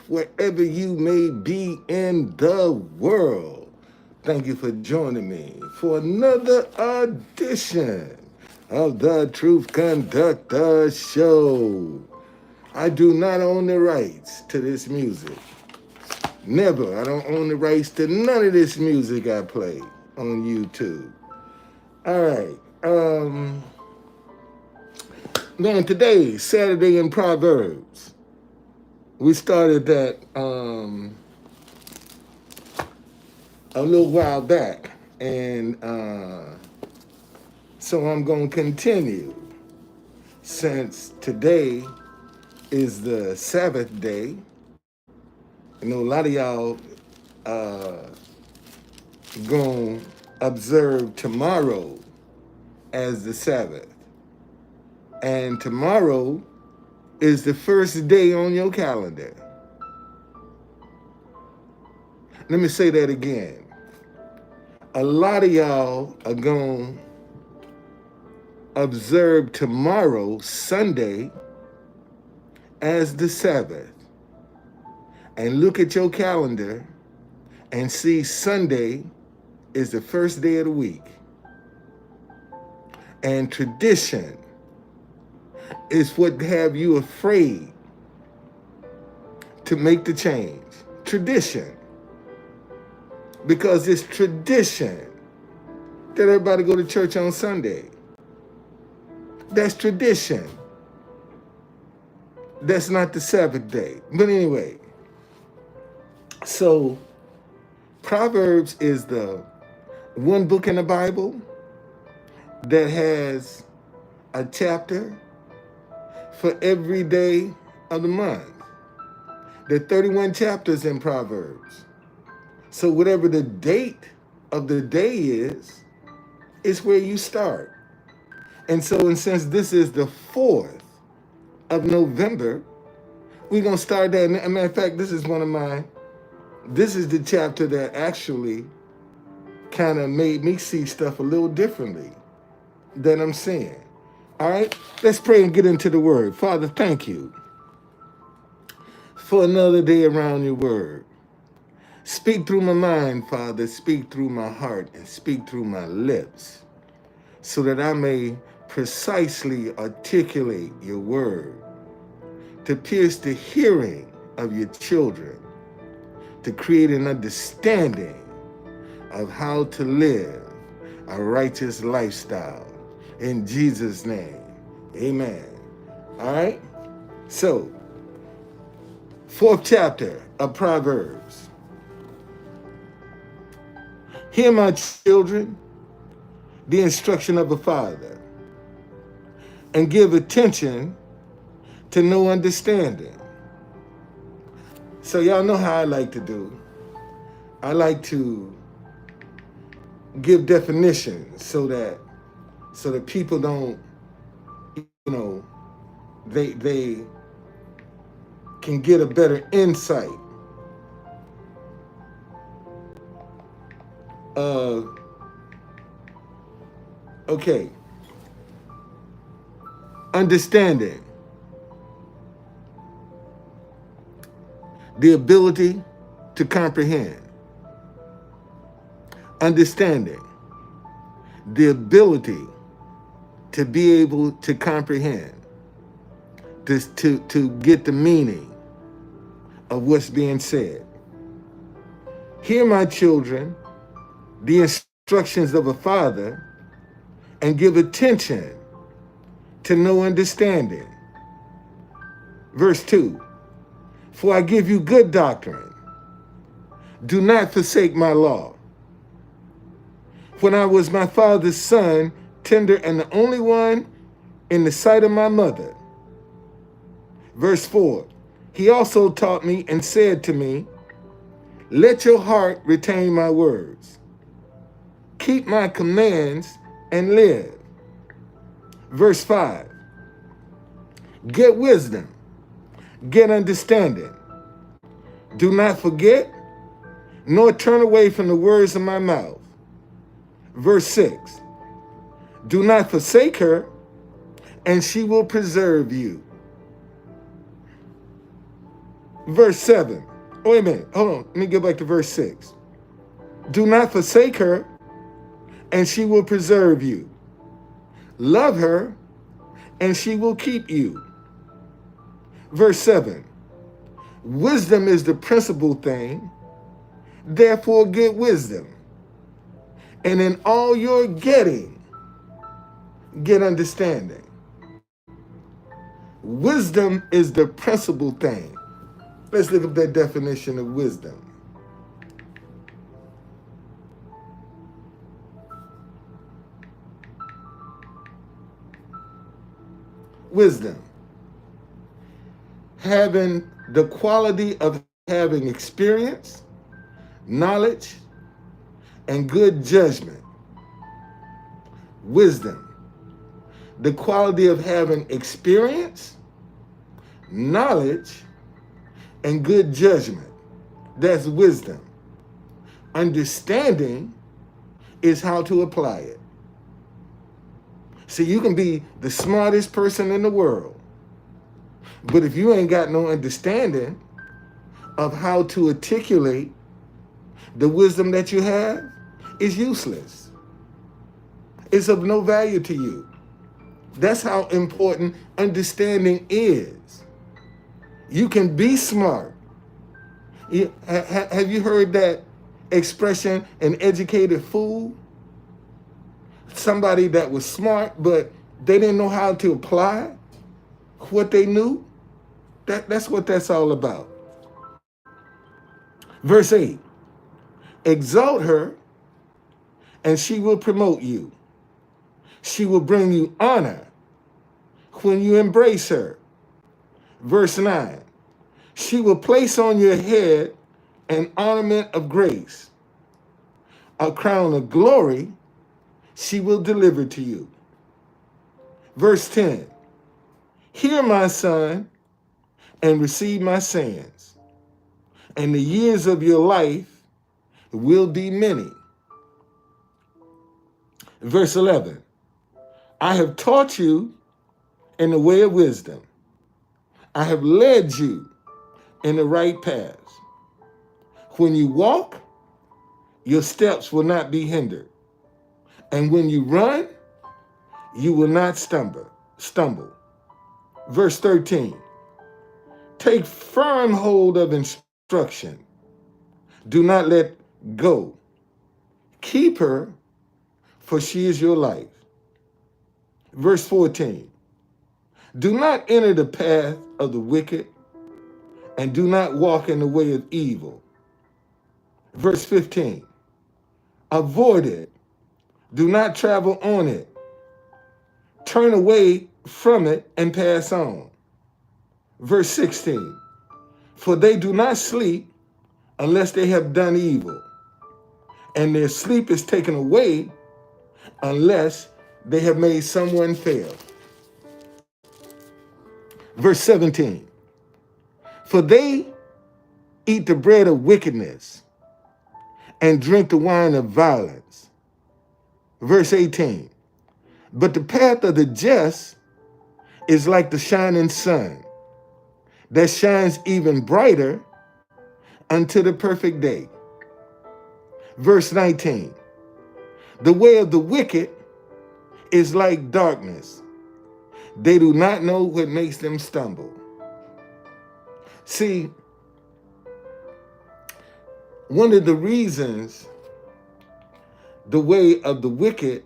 wherever you may be in the world. Thank you for joining me for another edition of the Truth Conductor Show. I do not own the rights to this music. Never. I don't own the rights to none of this music I play on YouTube. All right. Man, today, Saturday in Proverbs. We started that a little while back. And so I'm going to continue. Since today is the Sabbath day, I know a lot of y'all going to observe tomorrow as the Sabbath. And tomorrow is the first day on your calendar. Let me say that again. A lot of y'all are going to observe tomorrow, Sunday, as the Sabbath. And look at your calendar and see Sunday is the first day of the week. And tradition is what have you afraid to make the change. Tradition. Because it's tradition that everybody go to church on Sunday. That's tradition. That's not the Sabbath day. But anyway, so Proverbs is the one book in the Bible that has a chapter for every day of the month. There are 31 chapters in Proverbs. So whatever the date of the day is where you start. And so, and since this is the 4th of November, we're going to start that. As a matter of fact, this is the chapter that actually kind of made me see stuff a little differently than I'm seeing. All right, let's pray and get into the word. Father, thank you for another day around your word. Speak through my mind, Father. Speak through my heart and speak through my lips so that I may precisely articulate your word to pierce the hearing of your children, to create an understanding of how to live a righteous lifestyle. In Jesus' name, amen. All right? So, 4th chapter of Proverbs. Hear, my children, the instruction of a father, and give attention to no understanding. So y'all know how I like to do. I like to give definitions so that people don't, they can get a better insight of, okay, understanding, the ability to comprehend. Understanding, the ability to be able to comprehend, to get the meaning of what's being said. Hear, my children, the instructions of a father, and give attention to no understanding. Verse 2, for I give you good doctrine. Do not forsake my law. When I was my father's son, tender and the only one in the sight of my mother. Verse 4, he also taught me and said to me, let your heart retain my words. Keep my commands and live. Verse 5, get wisdom, get understanding. Do not forget, nor turn away from the words of my mouth. Verse 6, do not forsake her, and she will preserve you. Verse 7. Oh, wait a minute. Hold on. Let me get back to verse 6. Do not forsake her, and she will preserve you. Love her, and she will keep you. Verse 7. Wisdom is the principal thing, therefore get wisdom. And in all your getting, get understanding. Wisdom is the principal thing. Let's look at that definition of wisdom. Wisdom. Having the quality of having experience, knowledge, and good judgment. Wisdom. The quality of having experience, knowledge, and good judgment. That's wisdom. Understanding is how to apply it. See, you can be the smartest person in the world, but if you ain't got no understanding of how to articulate the wisdom that you have, it's useless. It's of no value to you. That's how important understanding is. You can be smart. Have you heard that expression, an educated fool? Somebody that was smart, but they didn't know how to apply what they knew. That's what that's all about. Verse 8. Exalt her, and she will promote you. She will bring you honor when you embrace her. Verse 9. She will place on your head an ornament of grace. A crown of glory she will deliver to you. Verse 10. Hear, my son, and receive my sayings, and the years of your life will be many. Verse 11. I have taught you in the way of wisdom. I have led you in the right paths. When you walk, your steps will not be hindered. And when you run, you will not stumble. Verse 13. Take firm hold of instruction. Do not let go. Keep her, for she is your life. Verse 14. Do not enter the path of the wicked, and do not walk in the way of evil. Verse 15. Avoid it. Do not travel on it. Turn away from it and pass on. Verse 16. For they do not sleep unless they have done evil, and their sleep is taken away unless they have made someone fail. Verse 17. For they eat the bread of wickedness and drink the wine of violence. Verse 18. But the path of the just is like the shining sun that shines even brighter unto the perfect day. Verse 19. The way of the wicked is like darkness. They do not know what makes them stumble. See, one of the reasons the way of the wicked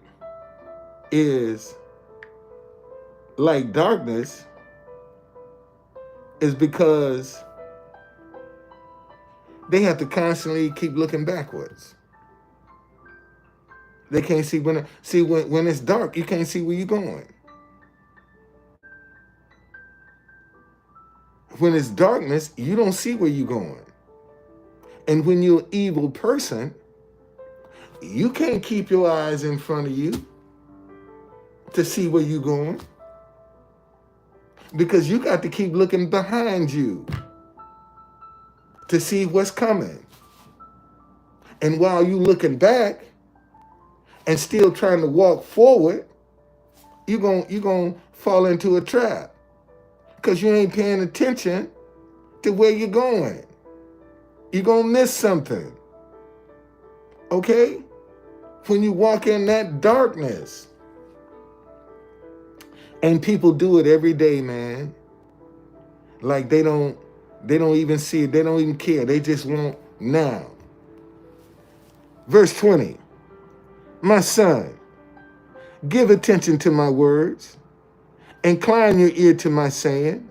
is like darkness is because they have to constantly keep looking backwards. They can't see when it's dark, you can't see where you're going. When it's darkness, you don't see where you're going. And when you're an evil person, you can't keep your eyes in front of you to see where you're going, because you got to keep looking behind you to see what's coming. And while you're looking back and still trying to walk forward, you're going to fall into a trap because you ain't paying attention to where you're going. You're going to miss something. Okay? When you walk in that darkness. And people do it every day, man. Like they don't even see it. They don't even care. They just want now. Verse 20. My son, give attention to my words. Incline your ear to my saying.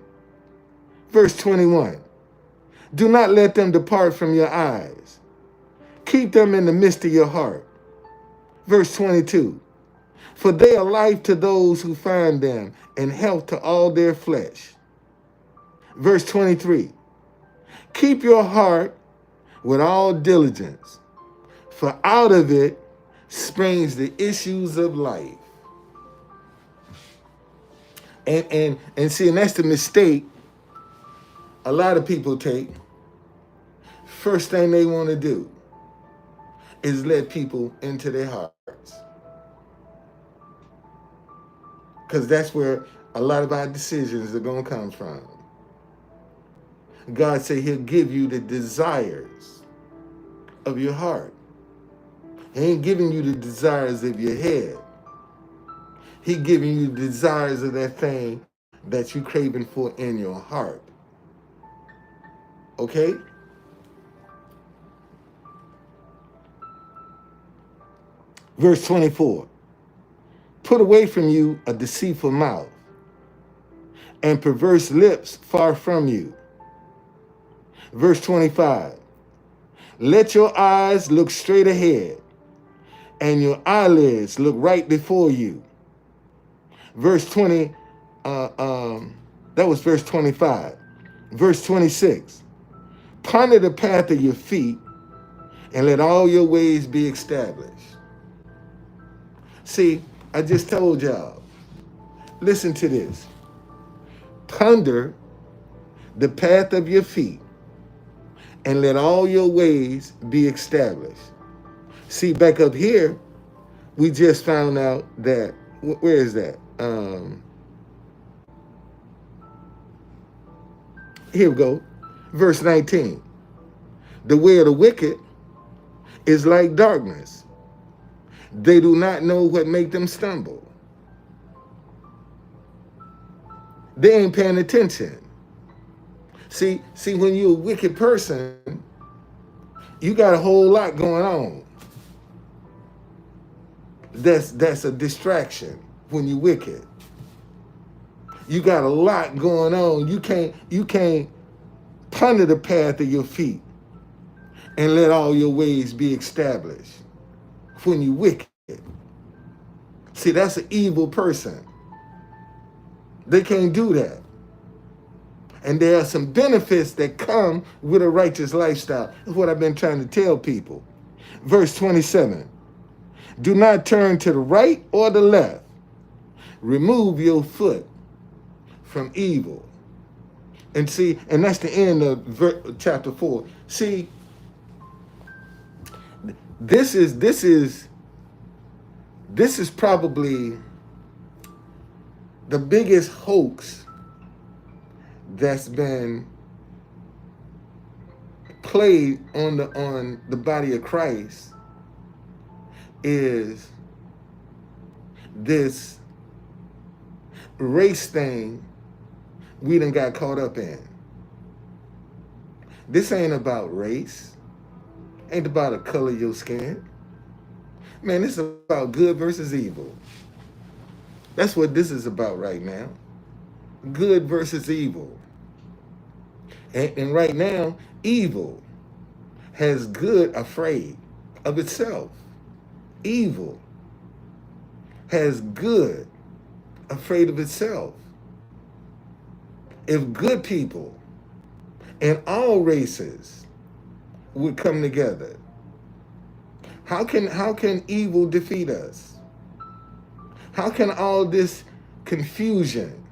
Verse 21. Do not let them depart from your eyes. Keep them in the midst of your heart. Verse 22. For they are life to those who find them, and health to all their flesh. Verse 23. Keep your heart with all diligence, for out of it springs the issues of life. And see, and that's the mistake a lot of people take. First thing they want to do is let people into their hearts. Because that's where a lot of our decisions are going to come from. God said he'll give you the desires of your heart. He ain't giving you the desires of your head. He giving you the desires of that thing that you craving for in your heart. Okay? Verse 24. Put away from you a deceitful mouth, and perverse lips far from you. Verse 25. Let your eyes look straight ahead, and your eyelids look right before you. Verse 20, that was verse 25. Verse 26. Ponder the path of your feet, and let all your ways be established. See, I just told y'all, listen to this. Ponder the path of your feet, and let all your ways be established. See, back up here, we just found out that, where is that? Here we go. Verse 19. The way of the wicked is like darkness. They do not know what make them stumble. They ain't paying attention. See, when you're a wicked person, you got a whole lot going on. That's a distraction when you're wicked. You got a lot going on. You can't ponder the path of your feet and let all your ways be established when you're wicked. See, that's an evil person. They can't do that. And there are some benefits that come with a righteous lifestyle. That's what I've been trying to tell people. Verse 27. Do not turn to the right or the left. Remove your foot from evil. And see, and that's the end of chapter 4. See, this is probably the biggest hoax that's been played on the body of Christ, is this race thing we done got caught up in. This ain't about race. Ain't about the color of your skin. Man, this is about good versus evil. That's what this is about right now. Good versus evil. And right now, evil has good afraid of itself. Evil has good afraid of itself. If good people in all races would come together, how can evil defeat us? How can all this confusion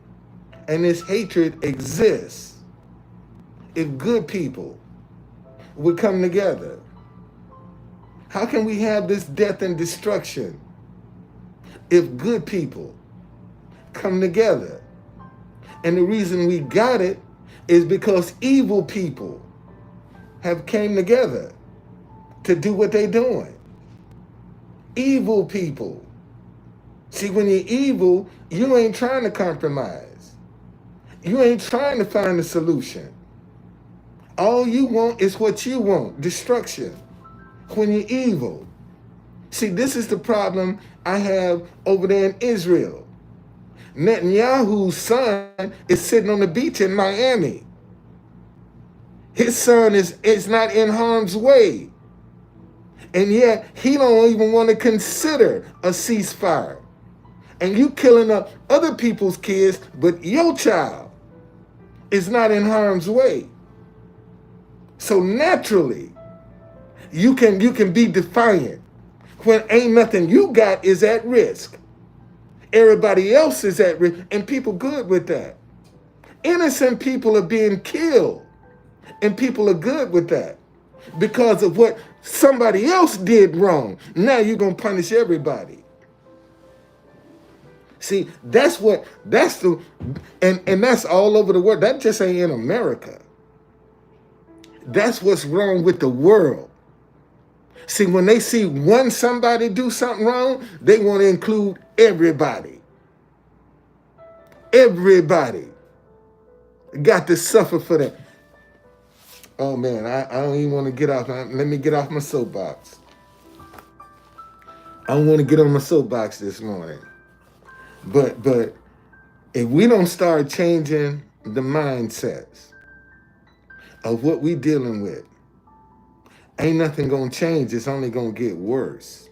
and this hatred exist if good people would come together? How can we have this death and destruction if good people come together? And the reason we got it is because evil people have came together to do what they're doing. Evil people. See, when you're evil, you ain't trying to compromise. You ain't trying to find a solution. All you want is what you want, destruction. When you're evil. See, this is the problem I have over there in Israel. Netanyahu's son is sitting on the beach in Miami. His son is not in harm's way. And yet, he don't even want to consider a ceasefire. And you killing up other people's kids, but your child is not in harm's way. So naturally, you can be defiant when ain't nothing you got is at risk. Everybody else is at risk, and people good with that. Innocent people are being killed, and people are good with that because of what somebody else did wrong. Now you're going to punish everybody. See, that's all over the world. That just ain't in America. That's what's wrong with the world. See, when they see somebody do something wrong, they want to include everybody. Everybody got to suffer for that. Oh man, I don't even want to get off. Let me get off my soapbox. I don't want to get on my soapbox this morning. But if we don't start changing the mindsets of what we dealing with, ain't nothing gonna change. It's only gonna get worse.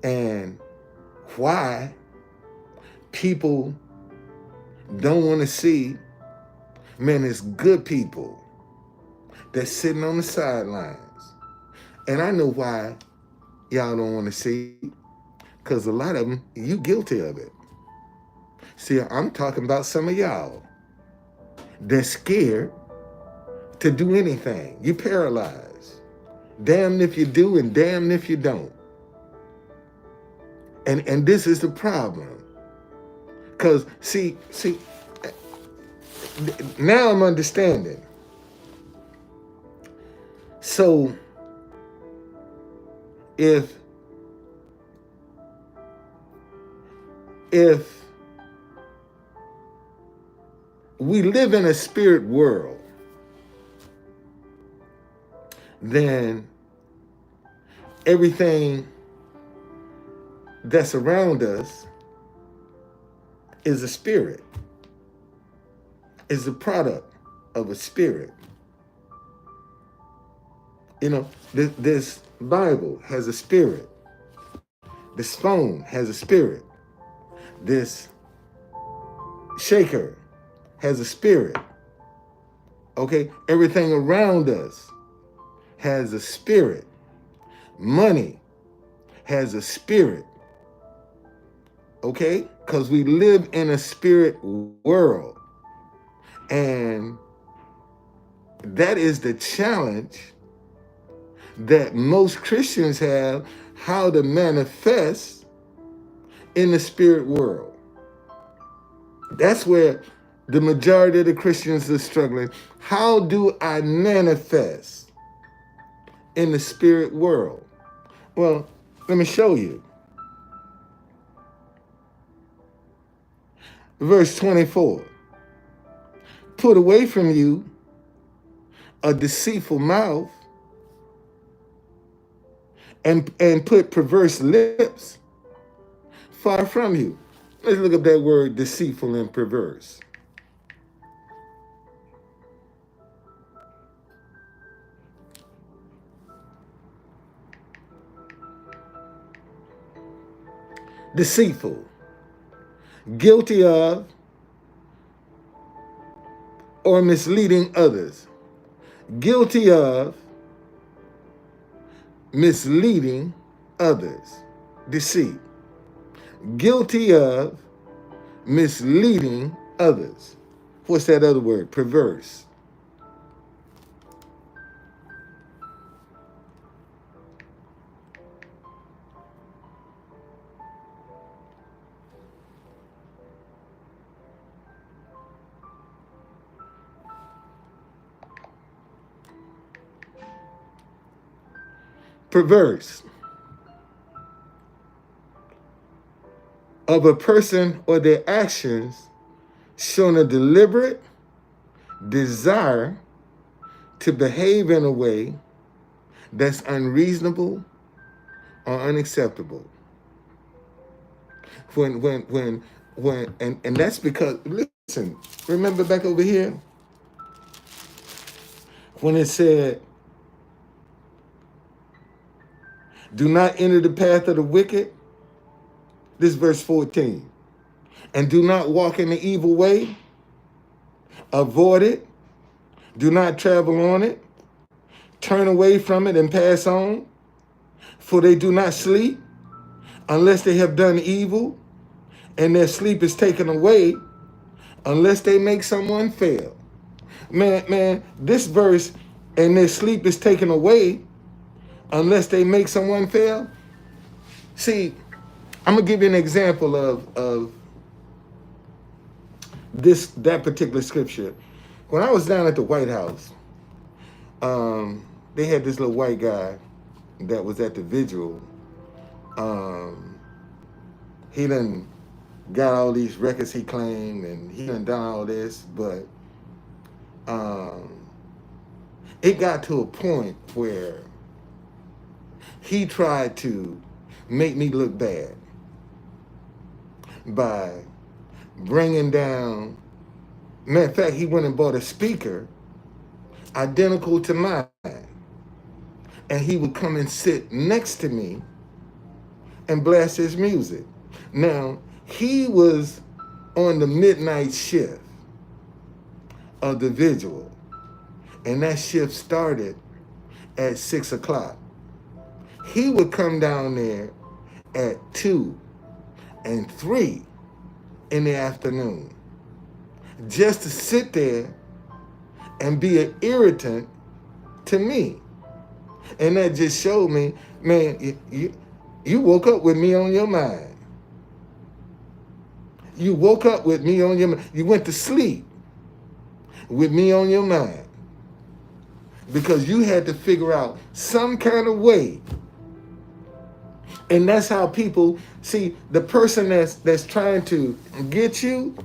And why people don't want to see, man, it's good people that's sitting on the sidelines. And I know why y'all don't want to see, because a lot of them, you guilty of it. See, I'm talking about some of y'all that's scared to do anything. You paralyzed. Damned if you do and damned if you don't. And this is the problem. Because, see, now I'm understanding. So, if we live in a spirit world, then everything that's around us is a spirit, is a product of a spirit. You know, this Bible has a spirit. This phone has a spirit. This shaker has a spirit. Okay? Everything around us has a spirit. Money has a spirit. Okay? Because we live in a spirit world. And that is the challenge that most Christians have, how to manifest in the spirit world. That's where the majority of the Christians are struggling. How do I manifest in the spirit world? Well, let me show you. Verse 24. Put away from you a deceitful mouth and put perverse lips far from you. Let's look up that word deceitful and perverse. Deceitful, guilty of or misleading others. Guilty of misleading others. Deceit. Guilty of misleading others. What's that other word? Perverse. perverse of a person or their actions showing a deliberate desire to behave in a way that's unreasonable or unacceptable. And that's because, listen, remember back over here when it said, do not enter the path of the wicked? This is verse 14. And do not walk in the evil way. Avoid it. Do not travel on it. Turn away from it and pass on. For they do not sleep unless they have done evil, and their sleep is taken away unless they make someone fail. Man, this verse, and their sleep is taken away unless they make someone fail. See, I'm gonna give you an example of that particular scripture. When I was down at the White House, they had this little white guy that was at the vigil. He done got all these records he claimed, and he done all this, but it got to a point where he tried to make me look bad by bringing down, matter of fact, he went and bought a speaker identical to mine, and he would come and sit next to me and blast his music. Now, he was on the midnight shift of the vigil, and that shift started at 6 o'clock. He would come down there at 2 and 3 in the afternoon just to sit there and be an irritant to me. And that just showed me, man, you woke up with me on your mind. You woke up with me on your mind. You went to sleep with me on your mind because you had to figure out some kind of way. And that's how people see the person that's trying to get you,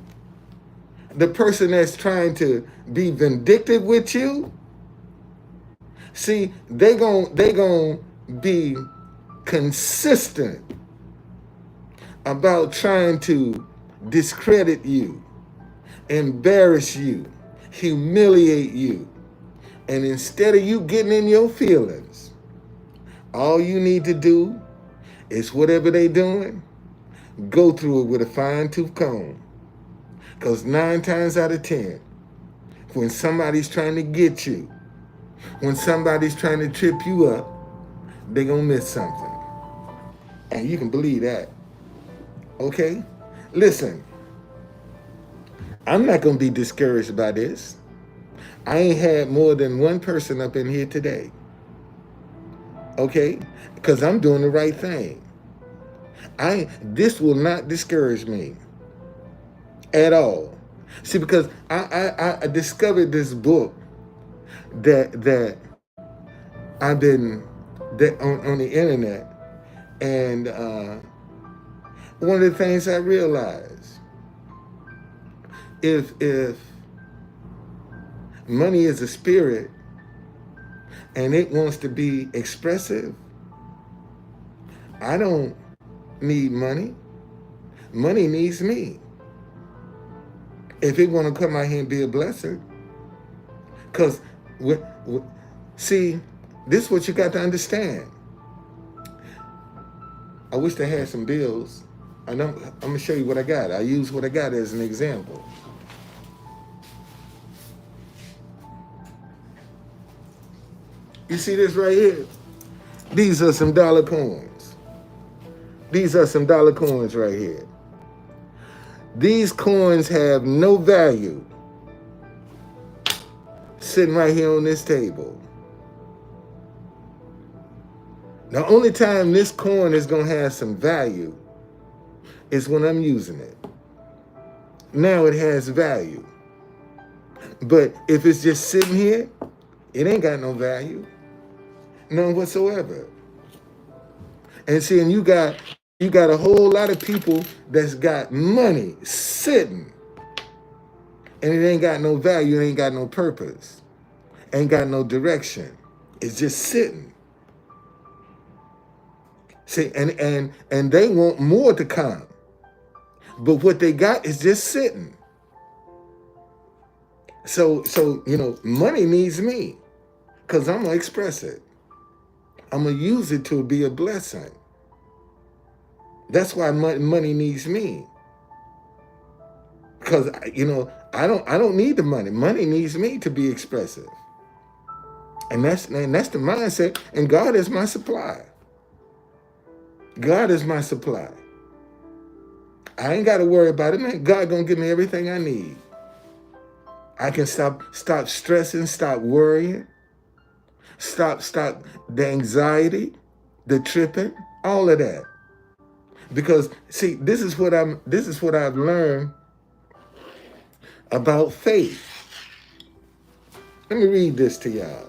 the person that's trying to be vindictive with you. See, they gon' be consistent about trying to discredit you, embarrass you, humiliate you. And instead of you getting in your feelings, all you need to do is whatever they doing, go through it with a fine-tooth comb. Because 9 times out of 10, when somebody's trying to get you, when somebody's trying to trip you up, they're going to miss something. And you can believe that. Okay? Listen, I'm not going to be discouraged by this. I ain't had more than one person up in here today. Okay? Because I'm doing the right thing. This will not discourage me at all. See, because I discovered this book that I've been on the internet, and one of the things I realized, if money is a spirit and it wants to be expressive, I don't need money. Money needs me. If it want to come out here and be a blessing. Because, see, this is what you got to understand. I wish they had some bills. I'm going to show you what I got. I use what I got as an example. You see this right here? These are some dollar coins. These are some dollar coins right here. These coins have no value sitting right here on this table. The only time this coin is going to have some value is when I'm using it. Now it has value. But if it's just sitting here, it ain't got no value. None whatsoever. And see, and you got a whole lot of people that's got money sitting, and it ain't got no value, it ain't got no purpose, ain't got no direction. It's just sitting. See, and they want more to come, but what they got is just sitting. So money needs me, because I'm gonna express it. I'm gonna use it to be a blessing. That's why money needs me. Because I don't need the money. Money needs me to be expressive. And that's the mindset. And God is my supply. God is my supply. I ain't got to worry about it, man. God gonna give me everything I need. I can stop stressing, stop worrying, stop the anxiety, the tripping, all of that. Because see, this is what I've learned about faith. Let me read this to y'all.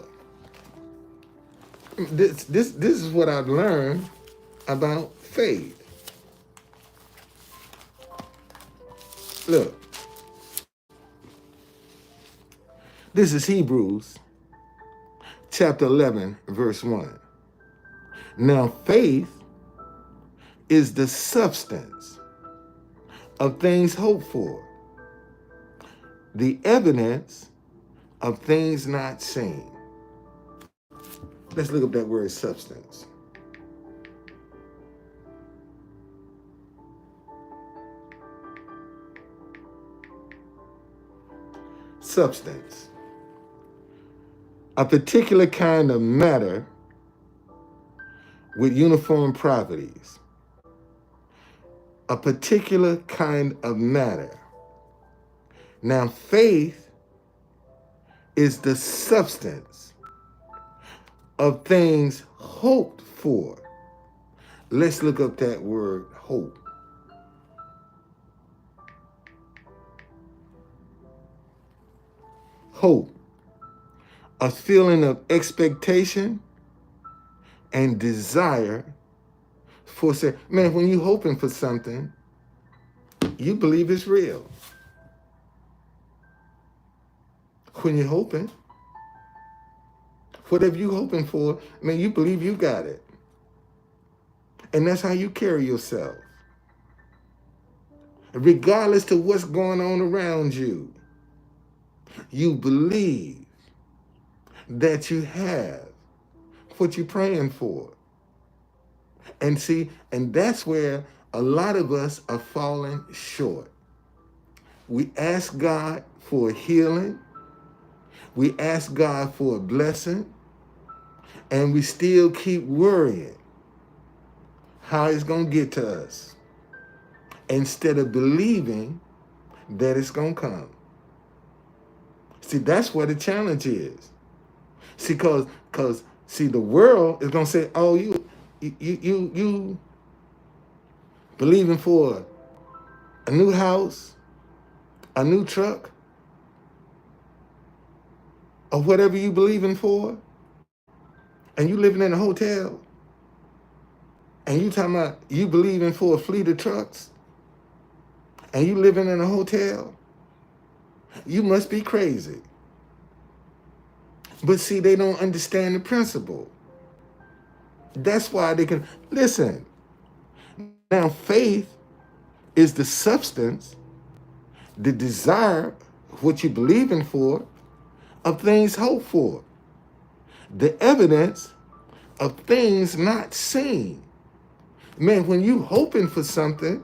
This is what I've learned about faith. Look. This is Hebrews chapter 11, verse 1. Now faith is the substance of things hoped for, the evidence of things not seen. Let's look up that word substance. Substance. A particular kind of matter with uniform properties. A particular kind of matter. Now, faith is the substance of things hoped for. Let's look up that word, hope. Hope. A feeling of expectation and desire for, man, when you're hoping for something, you believe it's real. When you're hoping, whatever you're hoping for, man, you believe you got it. And that's how you carry yourself. Regardless to what's going on around you, you believe that you have what you're praying for. And see, and that's where a lot of us are falling short. We ask God for healing. We ask God for a blessing. And we still keep worrying how it's going to get to us, instead of believing that it's going to come. See, that's where the challenge is. See, because the world is going to say, oh, you believing for a new house, a new truck, or whatever you believing for, and you living in a hotel, and you talking about you believing for a fleet of trucks, and you living in a hotel, you must be crazy. But see, they don't understand the principle. That's why they can, listen, now faith is the substance, the desire, what you're believing for, of things hoped for, the evidence of things not seen. Man, when you hoping for something,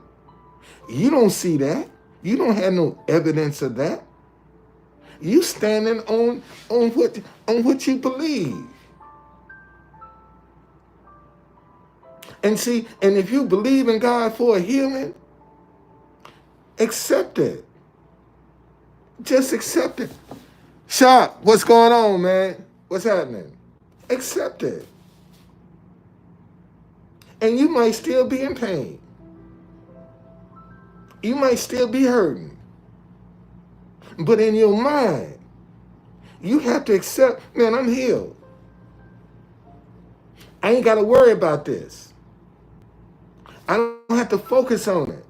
you don't see that. You don't have no evidence of that. You standing on what you believe. And see, and if you believe in God for a healing, accept it. Just accept it. Sharp, what's going on, man? What's happening? Accept it. And you might still be in pain. You might still be hurting. But in your mind, you have to accept, man, I'm healed. I ain't got to worry about this. I don't have to focus on it.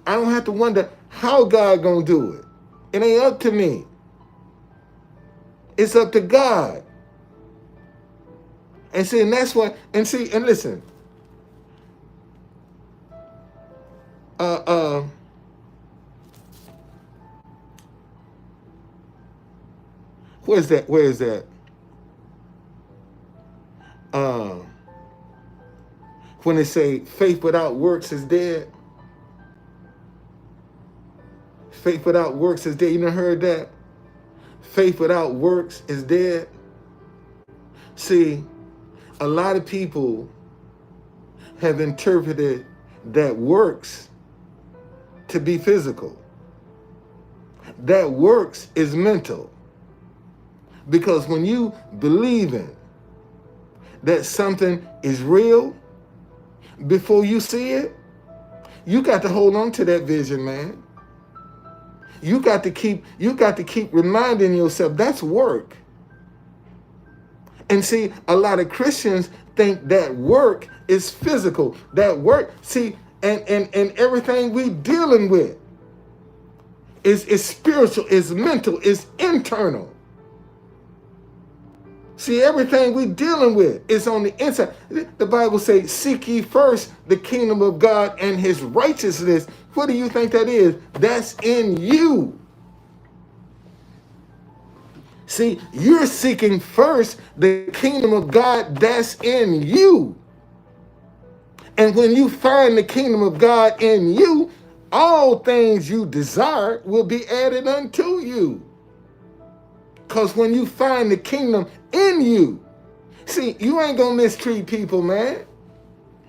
I don't have to wonder how God gonna do it. It ain't up to me. It's up to God. And see, and that's what, and see, and listen. Where's that? Where is that? When they say faith without works is dead. Faith without works is dead. You done heard that? Faith without works is dead. See, a lot of people have interpreted that works to be physical. That works is mental. Because when you believe in that something is real before you see it, you got to hold on to that vision, man. You got to keep reminding yourself that's work. And see, a lot of Christians think that work is physical. That work, see, and everything we dealing with is spiritual, is mental, is internal. See, everything we dealing with is on the inside. The Bible says, seek ye first the kingdom of God and his righteousness. What do you think that is? That's in you. See, you're seeking first the kingdom of God that's in you. And when you find the kingdom of God in you, all things you desire will be added unto you. Because when you find the kingdom in you, see, you ain't going to mistreat people, man.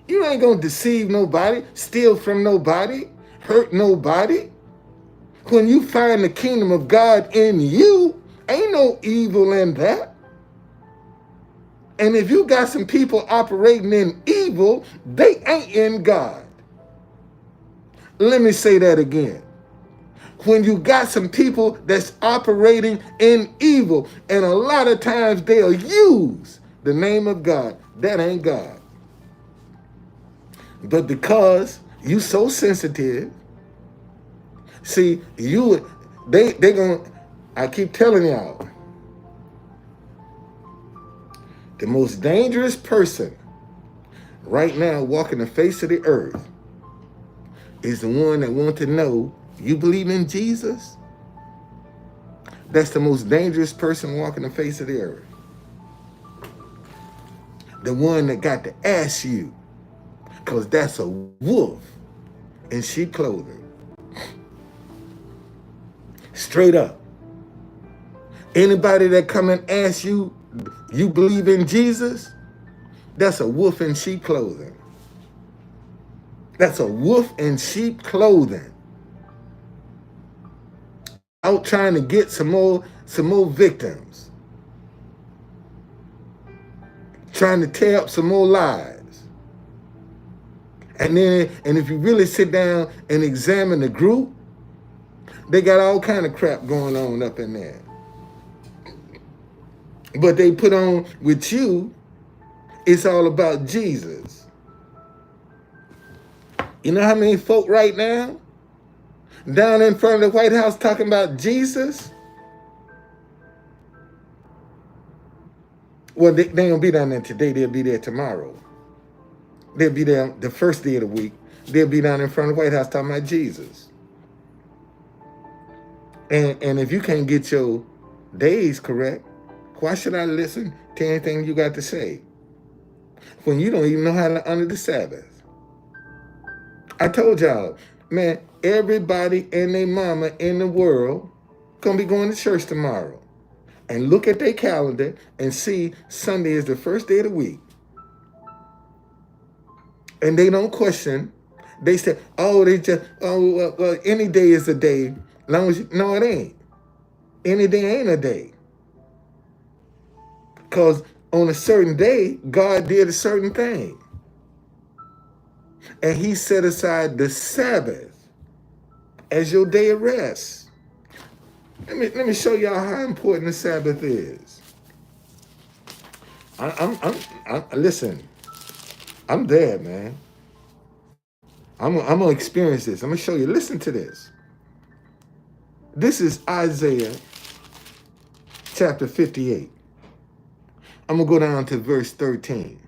You ain't going to deceive nobody, steal from nobody, hurt nobody. When you find the kingdom of God in you, ain't no evil in that. And if you got some people operating in evil, they ain't in God. Let me say that again. When you got some people that's operating in evil, and a lot of times they'll use the name of God, that ain't God. But because you so sensitive, see, they gonna, I keep telling y'all, the most dangerous person right now walking the face of the earth is the one that wants to know, you believe in Jesus? That's the most dangerous person walking the face of the earth. The one that got to ask you, because that's a wolf in sheep clothing. Straight up. Anybody that come and ask you, you believe in Jesus? That's a wolf in sheep clothing. That's a wolf in sheep clothing. Out trying to get some more victims. Trying to tear up some more lies. And if you really sit down and examine the group, they got all kind of crap going on up in there. But they put on with you, it's all about Jesus. You know how many folk right now down in front of the White House talking about Jesus? Well, they ain't gonna be down there today. They'll be there tomorrow. They'll be there the first day of the week. They'll be down in front of the White House talking about Jesus. And if you can't get your days correct, why should I listen to anything you got to say when you don't even know how to honor the Sabbath? I told y'all, man, everybody and their mama in the world gonna be going to church tomorrow. And look at their calendar and see Sunday is the first day of the week. And they don't question. They say, well, any day is a day. Long as no, it ain't. Any day ain't a day. Because on a certain day, God did a certain thing. And he set aside the Sabbath as your day of rest. Let me show y'all how important the Sabbath is. Listen, I'm there, man. I'm going to experience this. I'm going to show you. Listen to this. This is Isaiah chapter 58. I'm going to go down to verse 13.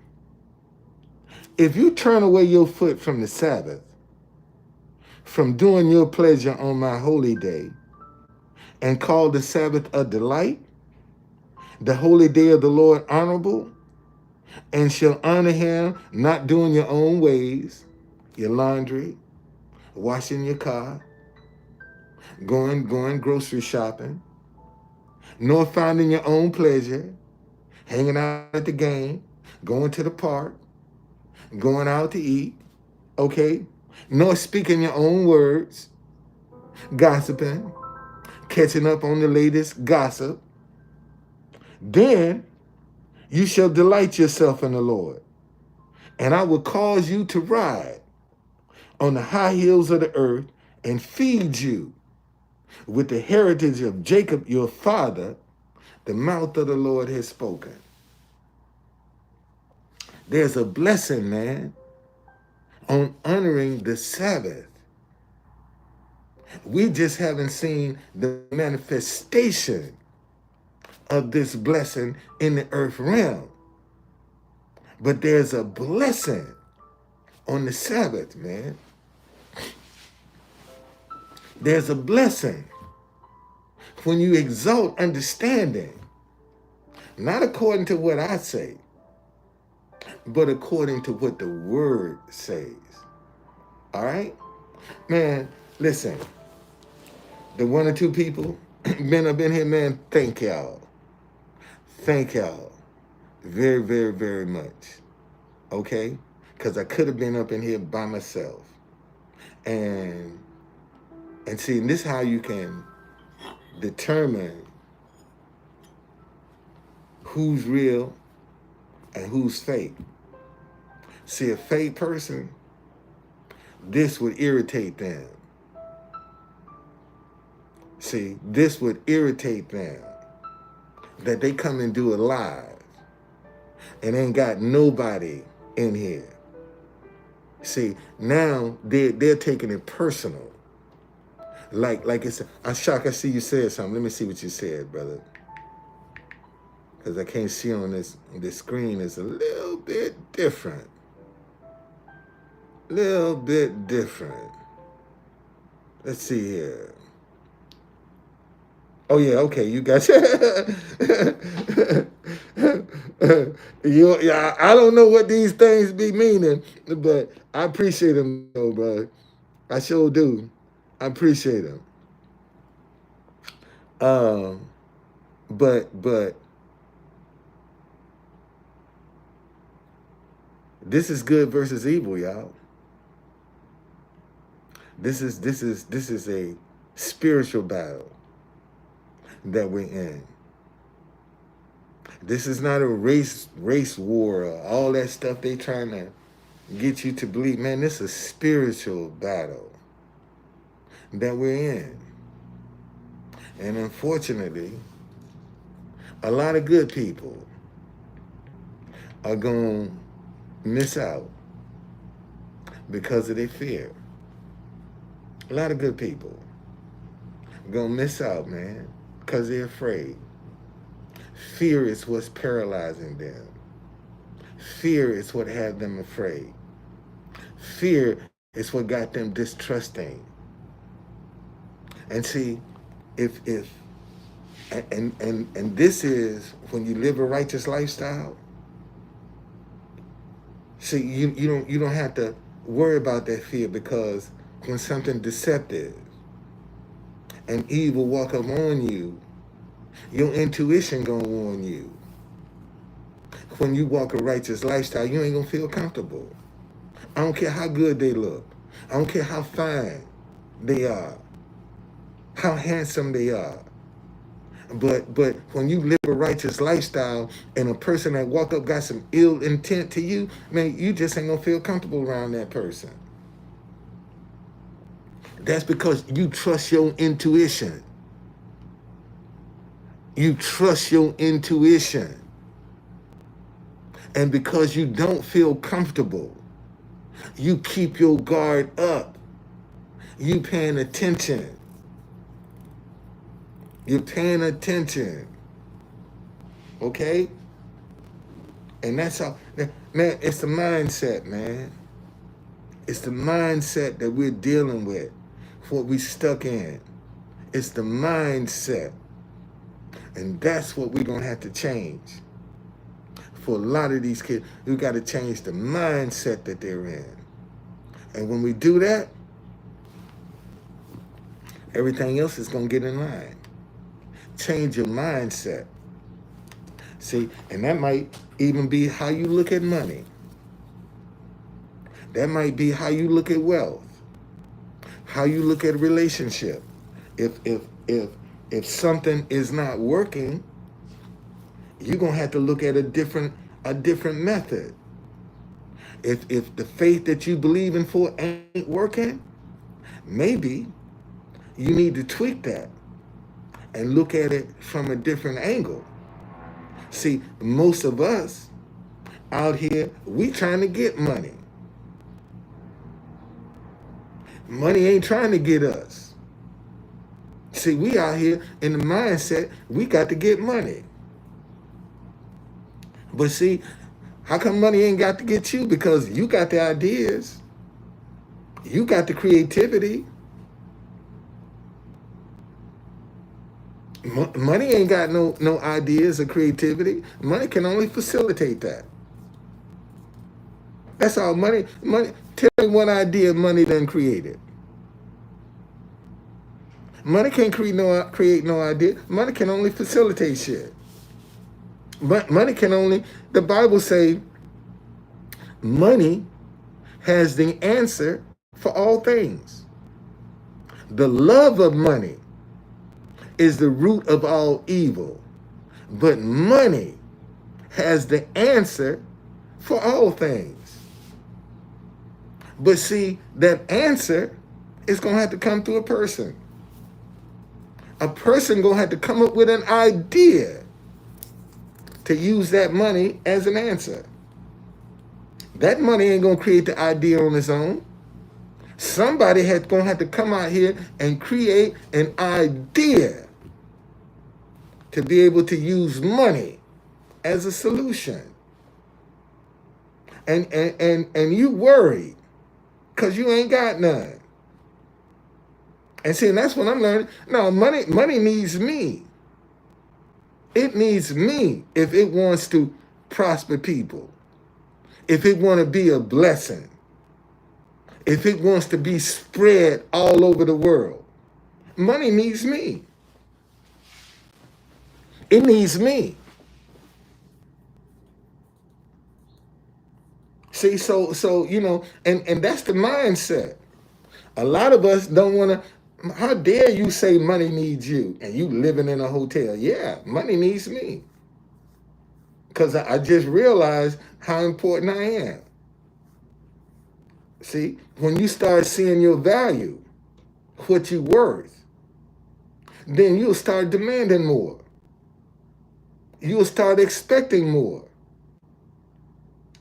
If you turn away your foot from the Sabbath, from doing your pleasure on my holy day, and call the Sabbath a delight, the holy day of the Lord honorable, and shall honor him, not doing your own ways, your laundry, washing your car, going grocery shopping, nor finding your own pleasure, hanging out at the game, going to the park, going out to eat, okay? Nor speaking your own words, gossiping, catching up on the latest gossip, then you shall delight yourself in the Lord, and I will cause you to ride on the high hills of the earth and feed you with the heritage of Jacob your father. The mouth of the Lord has spoken. There's a blessing, man, on honoring the Sabbath. We just haven't seen the manifestation of this blessing in the earth realm. But there's a blessing on the Sabbath, man. There's a blessing when you exalt understanding, not according to what I say, but according to what the word says. All right? Man, listen. The one or two people been up in here, man, thank y'all. Thank y'all very, very, very much. Okay? Because I could have been up in here by myself. And see, and this is how you can determine who's real and who's fake. See, a fake person, this would irritate them. See, this would irritate them, that they come and do it live and ain't got nobody in here. See, now they're taking it personal. Like it's, I'm shocked I see you said something. Let me see what you said, brother. Because I can't see on this screen. It's a little bit different. Little bit different. Let's see here. Oh yeah, okay, you got yeah, I don't know what these things be meaning, but I appreciate them though, bro. I sure do. I appreciate them. But this is good versus evil, y'all. This is a spiritual battle that we're in. This is not a race war or all that stuff they trying to get you to believe. Man, this is a spiritual battle that we're in. And unfortunately, a lot of good people are going to miss out because of their fear. A lot of good people are going to miss out, man, because they're afraid. Fear is what's paralyzing them. Fear is what had them afraid. Fear is what got them distrusting. And see, if this is when you live a righteous lifestyle. See, you don't have to worry about that fear, because when something deceptive and evil walk up on you, your intuition gonna warn you. When you walk a righteous lifestyle, you ain't gonna feel comfortable. I don't care how good they look. I don't care how fine they are, how handsome they are. But when you live a righteous lifestyle and a person that walk up got some ill intent to you, man, you just ain't gonna feel comfortable around that person. That's because you trust your intuition. You trust your intuition. And because you don't feel comfortable You keep your guard up. You paying attention. You're paying attention. Okay? And that's how, man, it's the mindset, man. It's the mindset that we're dealing with, what we stuck in. It's the mindset. And that's what we're going to have to change. For a lot of these kids, we got to change the mindset that they're in. And when we do that, everything else is going to get in line. Change your mindset. See, and that might even be how you look at money. That might be how you look at wealth, how you look at a relationship. If something is not working, you're gonna have to look at a different method. If the faith that you believe in for ain't working, maybe you need to tweak that and look at it from a different angle. See, most of us out here, we trying to get money. Money ain't trying to get us. See, we out here in the mindset, we got to get money. But see, how come money ain't got to get you? Because you got the ideas. You got the creativity. Money ain't got no ideas or creativity. Money can only facilitate that. That's all money. Tell me one idea money done created. Money can't create no idea. Money can only facilitate shit. But money can only, the Bible say, money has the answer for all things. The love of money is the root of all evil. But money has the answer for all things. But see, that answer is going to have to come through a person. A person going to have to come up with an idea to use that money as an answer. That money ain't going to create the idea on its own. Somebody going to have to come out here and create an idea to be able to use money as a solution. And you worried because you ain't got none. And see, and that's what I'm learning. No, money needs me. It needs me if it wants to prosper people. If it want to be a blessing. If it wants to be spread all over the world. Money needs me. It needs me. See, so you know, and that's the mindset. A lot of us don't want to. How dare you say money needs you and you living in a hotel? Yeah, money needs me. Because I just realized how important I am. See, when you start seeing your value, what you're worth, then you'll start demanding more. You'll start expecting more.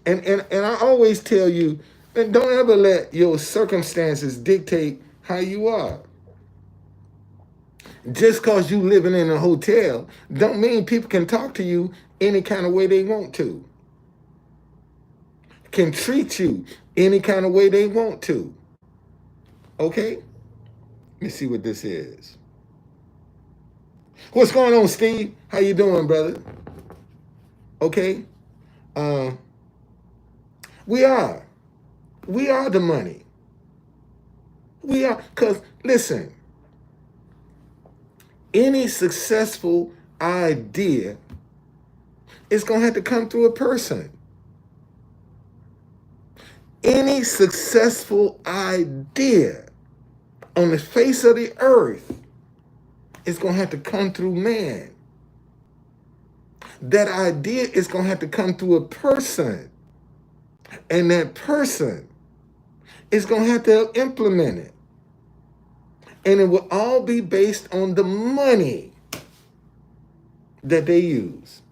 And I always tell you, don't ever let your circumstances dictate how you are. Just because you living in a hotel don't mean people can talk to you any kind of way they want to. Can treat you any kind of way they want to. Okay? Let me see what this is. What's going on, Steve? How you doing, brother? Okay? We are the money. We are, because listen, any successful idea is going to have to come through a person. Any successful idea on the face of the earth is going to have to come through man. That idea is going to have to come through a person. And that person is going to have to implement it. And it will all be based on the money that they use.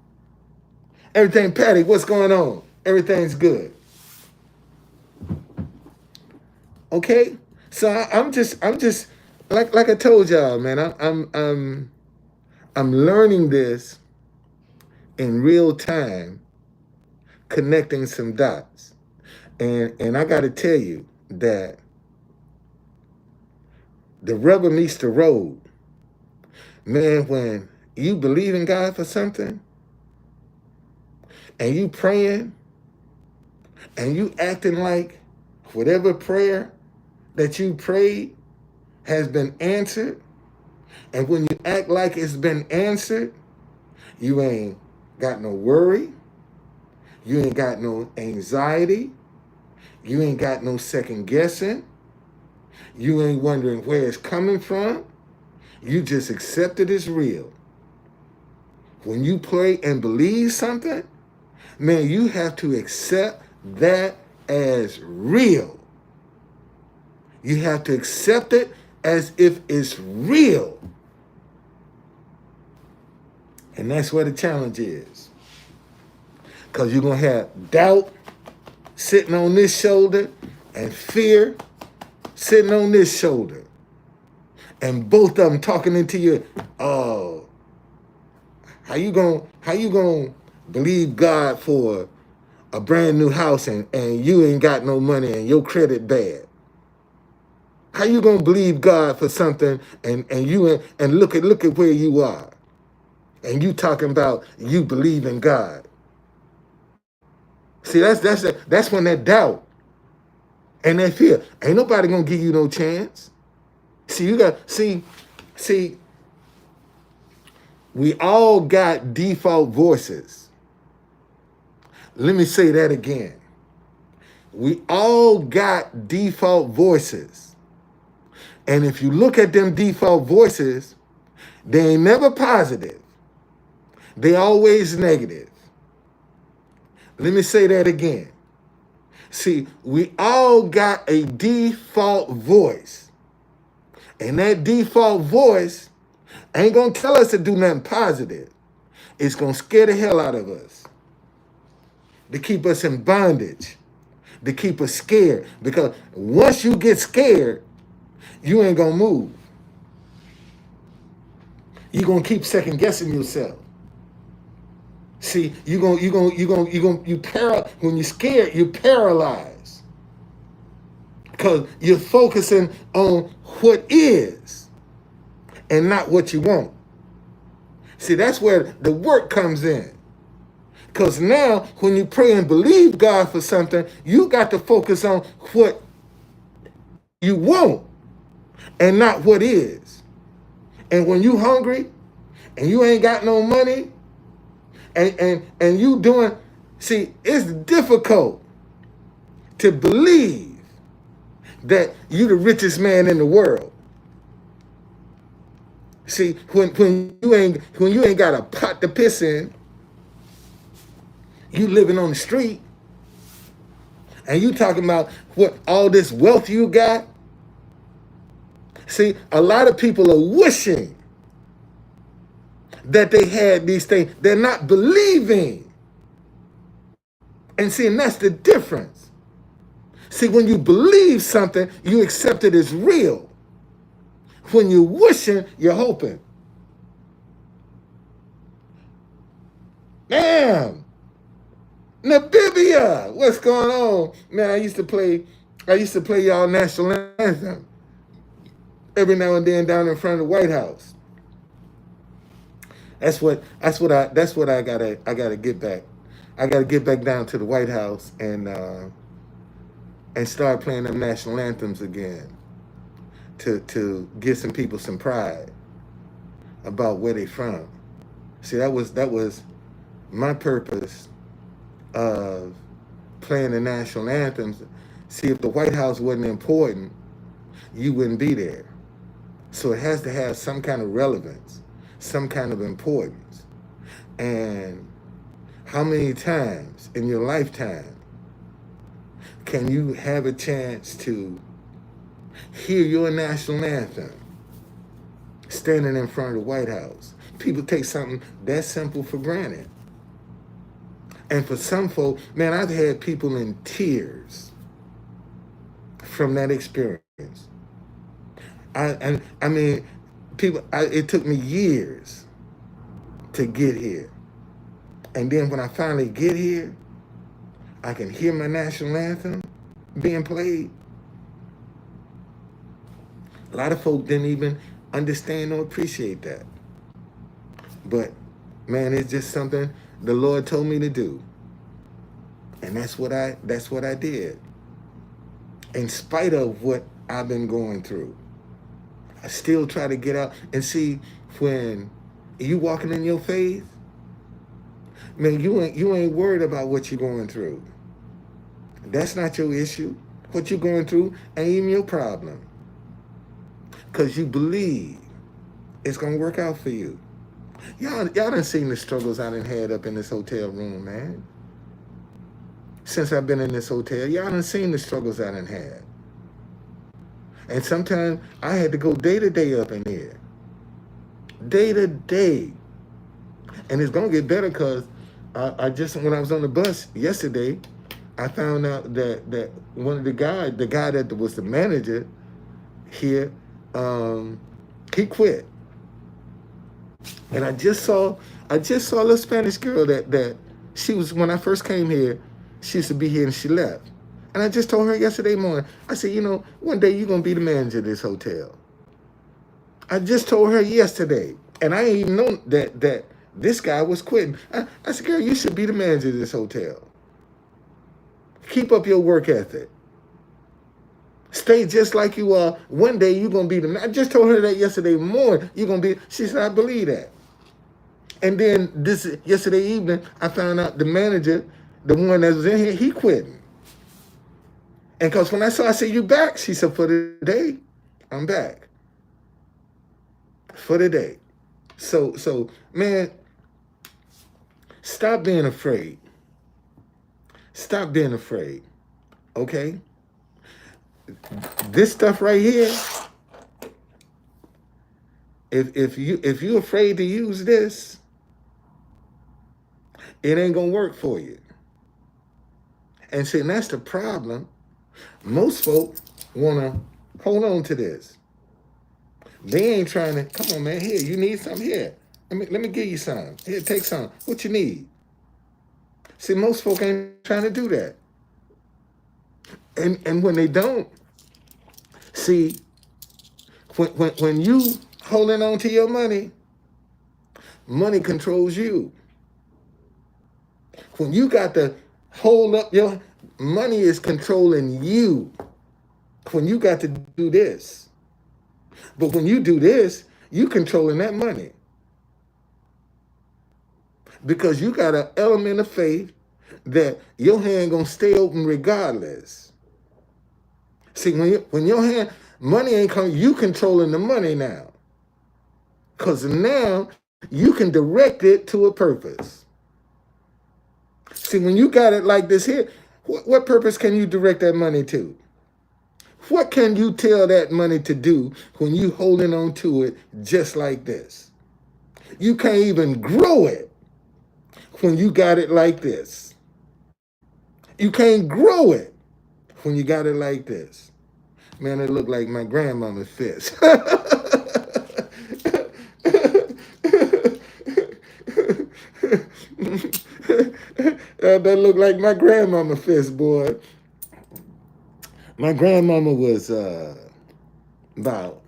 Everything, Patty, what's going on? Everything's good. Okay? So I'm just like I told y'all, man, I'm learning this in real time, connecting some dots. And I gotta tell you that the rubber meets the road. Man, when you believe in God for something and you praying and you acting like whatever prayer that you prayed has been answered, and when you act like it's been answered, you ain't got no worry, you ain't got no anxiety, you ain't got no second guessing, you ain't wondering where it's coming from, you just accept it as real. When you pray and believe something, man, you have to accept that as real. You have to accept it as if it's real. And that's where the challenge is. Because you're going to have doubt sitting on this shoulder and fear sitting on this shoulder. And both of them talking into you, oh, how you gonna believe God for a brand new house and you ain't got no money and your credit bad? How you gonna believe God for something and look at where you are, and you talking about you believe in God? See, that's when that doubt and that fear, ain't nobody gonna give you no chance. See, we all got default voices. Let me say that again. We all got default voices. And if you look at them default voices, they ain't never positive. They always negative. Let me say that again. See, we all got a default voice. And that default voice ain't going to tell us to do nothing positive. It's going to scare the hell out of us, to keep us in bondage, to keep us scared. Because once you get scared, you ain't going to move. You're going to keep second guessing yourself. See, when you're scared, you're paralyzed. Because you're focusing on what is and not what you want. See, that's where the work comes in. Because now, when you pray and believe God for something, you got to focus on what you want and not what is. And when you hungry and you ain't got no money and you doing, see, it's difficult to believe that you the richest man in the world. See, when you ain't got a pot to piss in, you living on the street, and you talking about what all this wealth you got. See, a lot of people are wishing that they had these things. They're not believing. And see, and that's the difference. See, when you believe something, you accept it as real. When you're wishing, you're hoping. Damn. Namibia, what's going on? Man, I used to play y'all national anthem every now and then down in front of the White House. That's what I gotta get back. I gotta get back down to the White House and start playing them national anthems again to give some people some pride about where they from. See, that was my purpose of playing the national anthems. See, if the White House wasn't important, you wouldn't be there. So it has to have some kind of relevance, some kind of importance. And how many times in your lifetime can you have a chance to hear your national anthem standing in front of the White House? People take something that simple for granted. And for some folk, man, I've had people in tears from that experience. I mean, it took me years to get here. And then when I finally get here, I can hear my national anthem being played. A lot of folk didn't even understand or appreciate that. But man, it's just something the Lord told me to do. And that's what I did. In spite of what I've been going through, I still try to get out and see when you walking in your faith, man, you ain't worried about what you're going through. That's not your issue. What you're going through ain't even your problem. Because you believe it's going to work out for you. Y'all done seen the struggles I done had up in this hotel room, man. Since I've been in this hotel, y'all done seen the struggles I done had. And sometimes I had to go day to day up in here. Day to day. And it's going to get better because when I was on the bus yesterday, I found out that one of the guy that was the manager here, he quit. And I just saw a little Spanish girl that she was, when I first came here, she used to be here and she left. And I just told her yesterday morning, I said, one day you're going to be the manager of this hotel. I just told her yesterday. And I didn't even know that this guy was quitting. I said, girl, you should be the manager of this hotel. Keep up your work ethic. Stay just like you are. One day you're going to be the manager. I just told her that yesterday morning. You're going to be, she said, I believe that. And then yesterday evening, I found out the manager, the one that was in here, he quitting. And because when I said, you back? She said, for the day, I'm back. For the day. So, man, stop being afraid. Stop being afraid. Okay? This stuff right here, if you're afraid to use this, it ain't gonna work for you. And see, and that's the problem. Most folk wanna hold on to this. They ain't trying to, come on, man, here, you need some here. Let me give you some. Here, take some. What you need? See, most folk ain't trying to do that. And when they don't, see, when you holding on to your money controls you. When you got to hold up your money is controlling you. When you got to do this. But when you do this, you controlling that money. Because you got an element of faith that your hand gonna stay open regardless. See, when your hand, money ain't coming, you controlling the money now. Because now you can direct it to a purpose. See, when you got it like this here, what purpose can you direct that money to? What can you tell that money to do when you holding on to it just like this? You can't even grow it when you got it like this. You can't grow it when you got it like this. Man, it looked like my grandmama's fist. That looked like my grandmama's fist, boy. My grandmama was about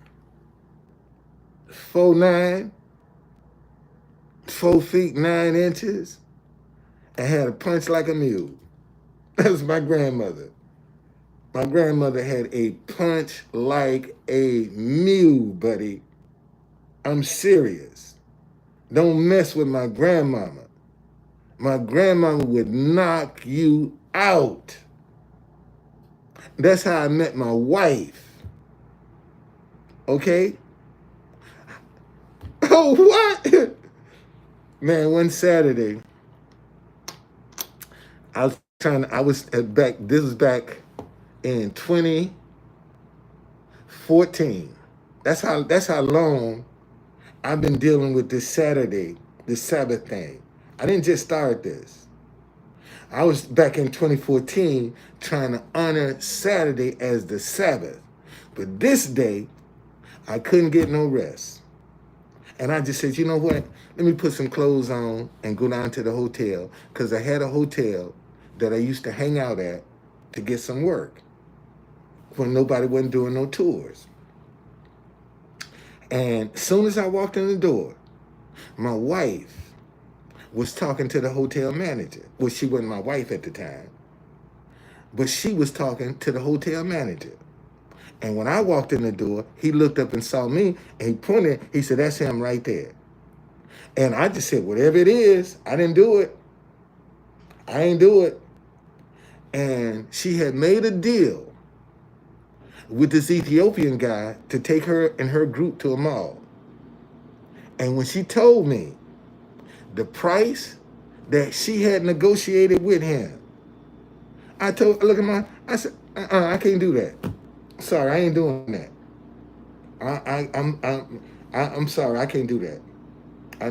4'9", 4 feet 9 inches, and had a punch like a mule. That was my grandmother. My grandmother had a punch like a mule, buddy. I'm serious. Don't mess with my grandmama. My grandmama would knock you out. That's how I met my wife. Okay? Oh, what? Man, one Saturday, this was back in 2014. That's how long I've been dealing with this Sabbath thing. I didn't just start this. I was back in 2014 trying to honor Saturday as the Sabbath. But this day, I couldn't get no rest. And I just said, you know what? Let me put some clothes on and go down to the hotel, because I had a hotel that I used to hang out at to get some work when nobody wasn't doing no tours. And as soon as I walked in the door, my wife was talking to the hotel manager. Well, she wasn't my wife at the time, but she was talking to the hotel manager. And when I walked in the door, he looked up and saw me, and he pointed, he said, that's him right there. And I just said, whatever it is, I didn't do it. I ain't do it. And she had made a deal with this Ethiopian guy to take her and her group to a mall. And when she told me the price that she had negotiated with him, I said, I can't do that. Sorry, I ain't doing that. I'm sorry, I can't do that.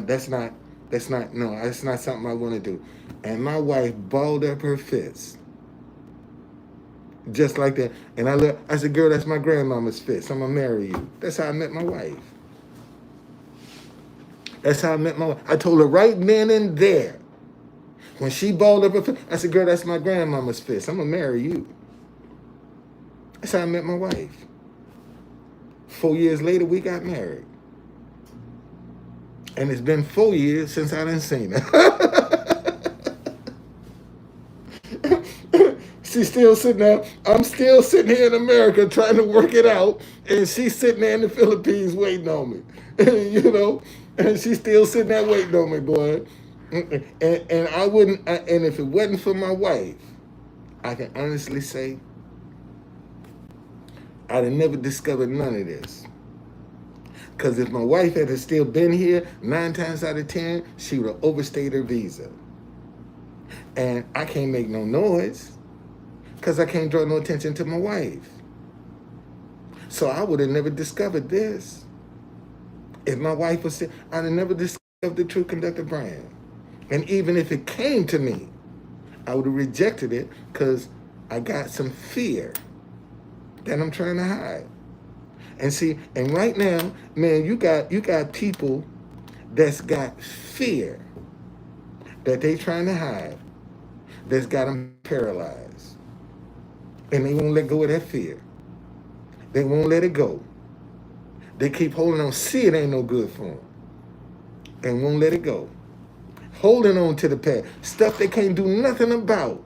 That's not something I want to do. And my wife balled up her fist, just like that. And I said, girl, that's my grandmama's fist. I'm gonna marry you. That's how I met my wife. That's how I met my wife. I told her right then and there. When she balled up her fist, I said, girl, that's my grandmama's fist. I'm gonna marry you. That's how I met my wife. 4 years later, we got married. And it's been 4 years since I done seen her. She's still sitting there. I'm still sitting here in America trying to work it out. And she's sitting there in the Philippines waiting on me. You know? And she's still sitting there waiting on me, boy. And I wouldn't, and if it wasn't for my wife, I can honestly say I'd have never discovered none of this. Because if my wife had still been here, 9 times out of 10, she would have overstayed her visa. And I can't make no noise because I can't draw no attention to my wife. So I would have never discovered this. If my wife was still, I'd have never discovered the Truth Conductor brand. And even if it came to me, I would have rejected it because I got some fear that I'm trying to hide. And see, and right now, man, you got people that's got fear that they trying to hide, that's got them paralyzed. And they won't let go of that fear. They won't let it go. They keep holding on. See, it ain't no good for them. And won't let it go. Holding on to the past. Stuff they can't do nothing about.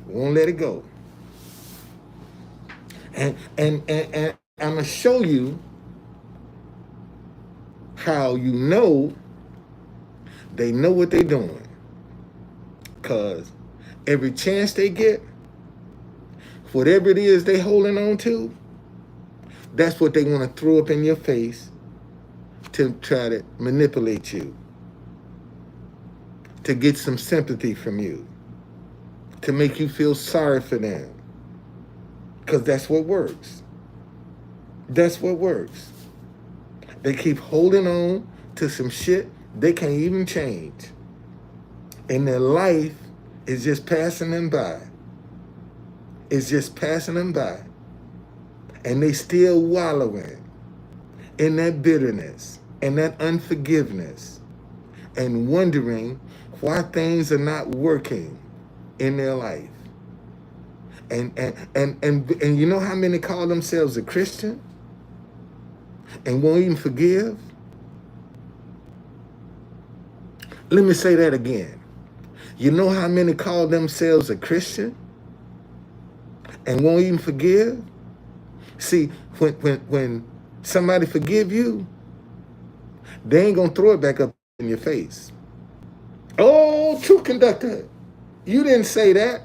Won't let it go. And I'm going to show you how you know they know what they're doing. Because every chance they get, whatever it is they holding on to, that's what they want to throw up in your face to try to manipulate you, to get some sympathy from you, to make you feel sorry for them. Because that's what works. That's what works. They keep holding on to some shit they can't even change. And their life is just passing them by. It's just passing them by. And they still wallowing in that bitterness and that unforgiveness and wondering why things are not working in their life. And you know how many call themselves a Christian and won't even forgive? Let me say that again. You know how many call themselves a Christian and won't even forgive? See, when somebody forgive you, they ain't gonna throw it back up in your face. Oh, Truth Conductor, you didn't say that.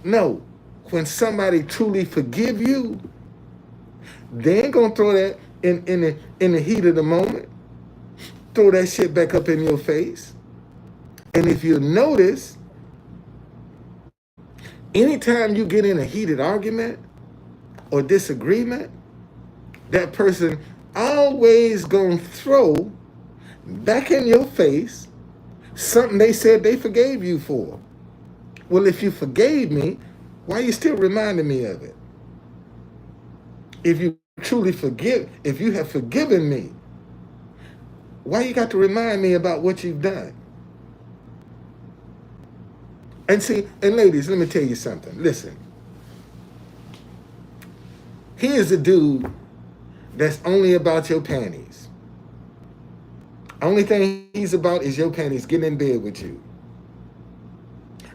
No, when somebody truly forgive you, they ain't gonna throw that in the heat of the moment. Throw that shit back up in your face. And if you notice, anytime you get in a heated argument or disagreement, that person always gonna throw back in your face something they said they forgave you for. Well, if you forgave me, why are you still reminding me of it? If you if you have forgiven me, why you got to remind me about what you've done? And see, and ladies, let me tell you something. Listen, here's a dude that's only about your panties. Only thing he's about is your panties, getting in bed with you.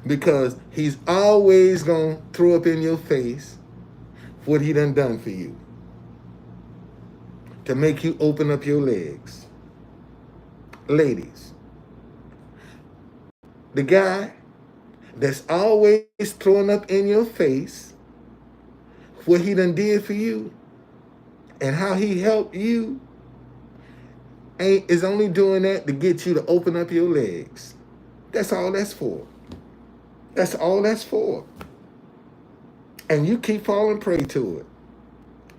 Because he's always going to throw up in your face what he done for you. To make you open up your legs. Ladies, the guy that's always throwing up in your face what he done did for you and how he helped you is only doing that to get you to open up your legs. That's all that's for. That's all that's for. And you keep falling prey to it.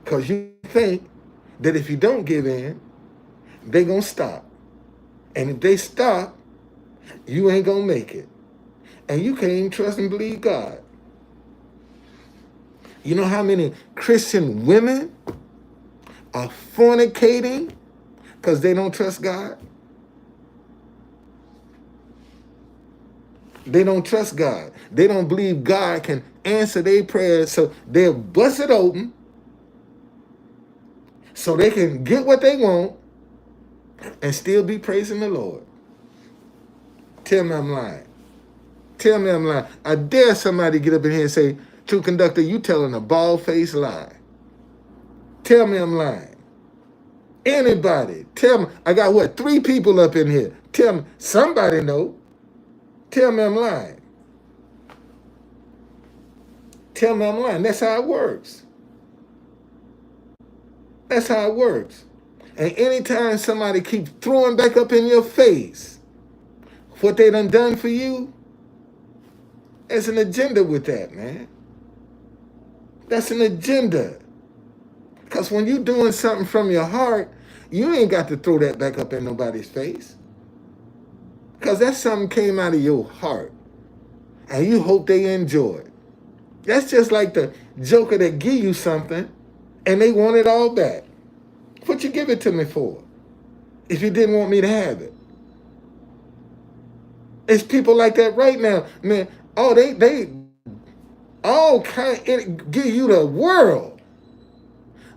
Because you think that if you don't give in, they're going to stop. And if they stop, you ain't going to make it. And you can't even trust and believe God. You know how many Christian women are fornicating because they don't trust God? They don't trust God. They don't believe God can answer their prayers, so they'll bust it open so they can get what they want and still be praising the Lord. Tell me I'm lying. Tell me I'm lying. I dare somebody get up in here and say, True Conductor, you telling a bald-faced lie. Tell me I'm lying. Anybody, tell me. I got what, 3 people up in here. Tell me, somebody know. Tell me I'm lying. Tell me I'm lying. That's how it works. That's how it works. And anytime somebody keeps throwing back up in your face what they done for you, there's an agenda with that, man. That's an agenda. Because when you're doing something from your heart, you ain't got to throw that back up in nobody's face. Because that something came out of your heart. And you hope they enjoy it. That's just like the joker that give you something and they want it all back. What you give it to me for? If you didn't want me to have it. It's people like that right now. Man, oh, they all give you the world.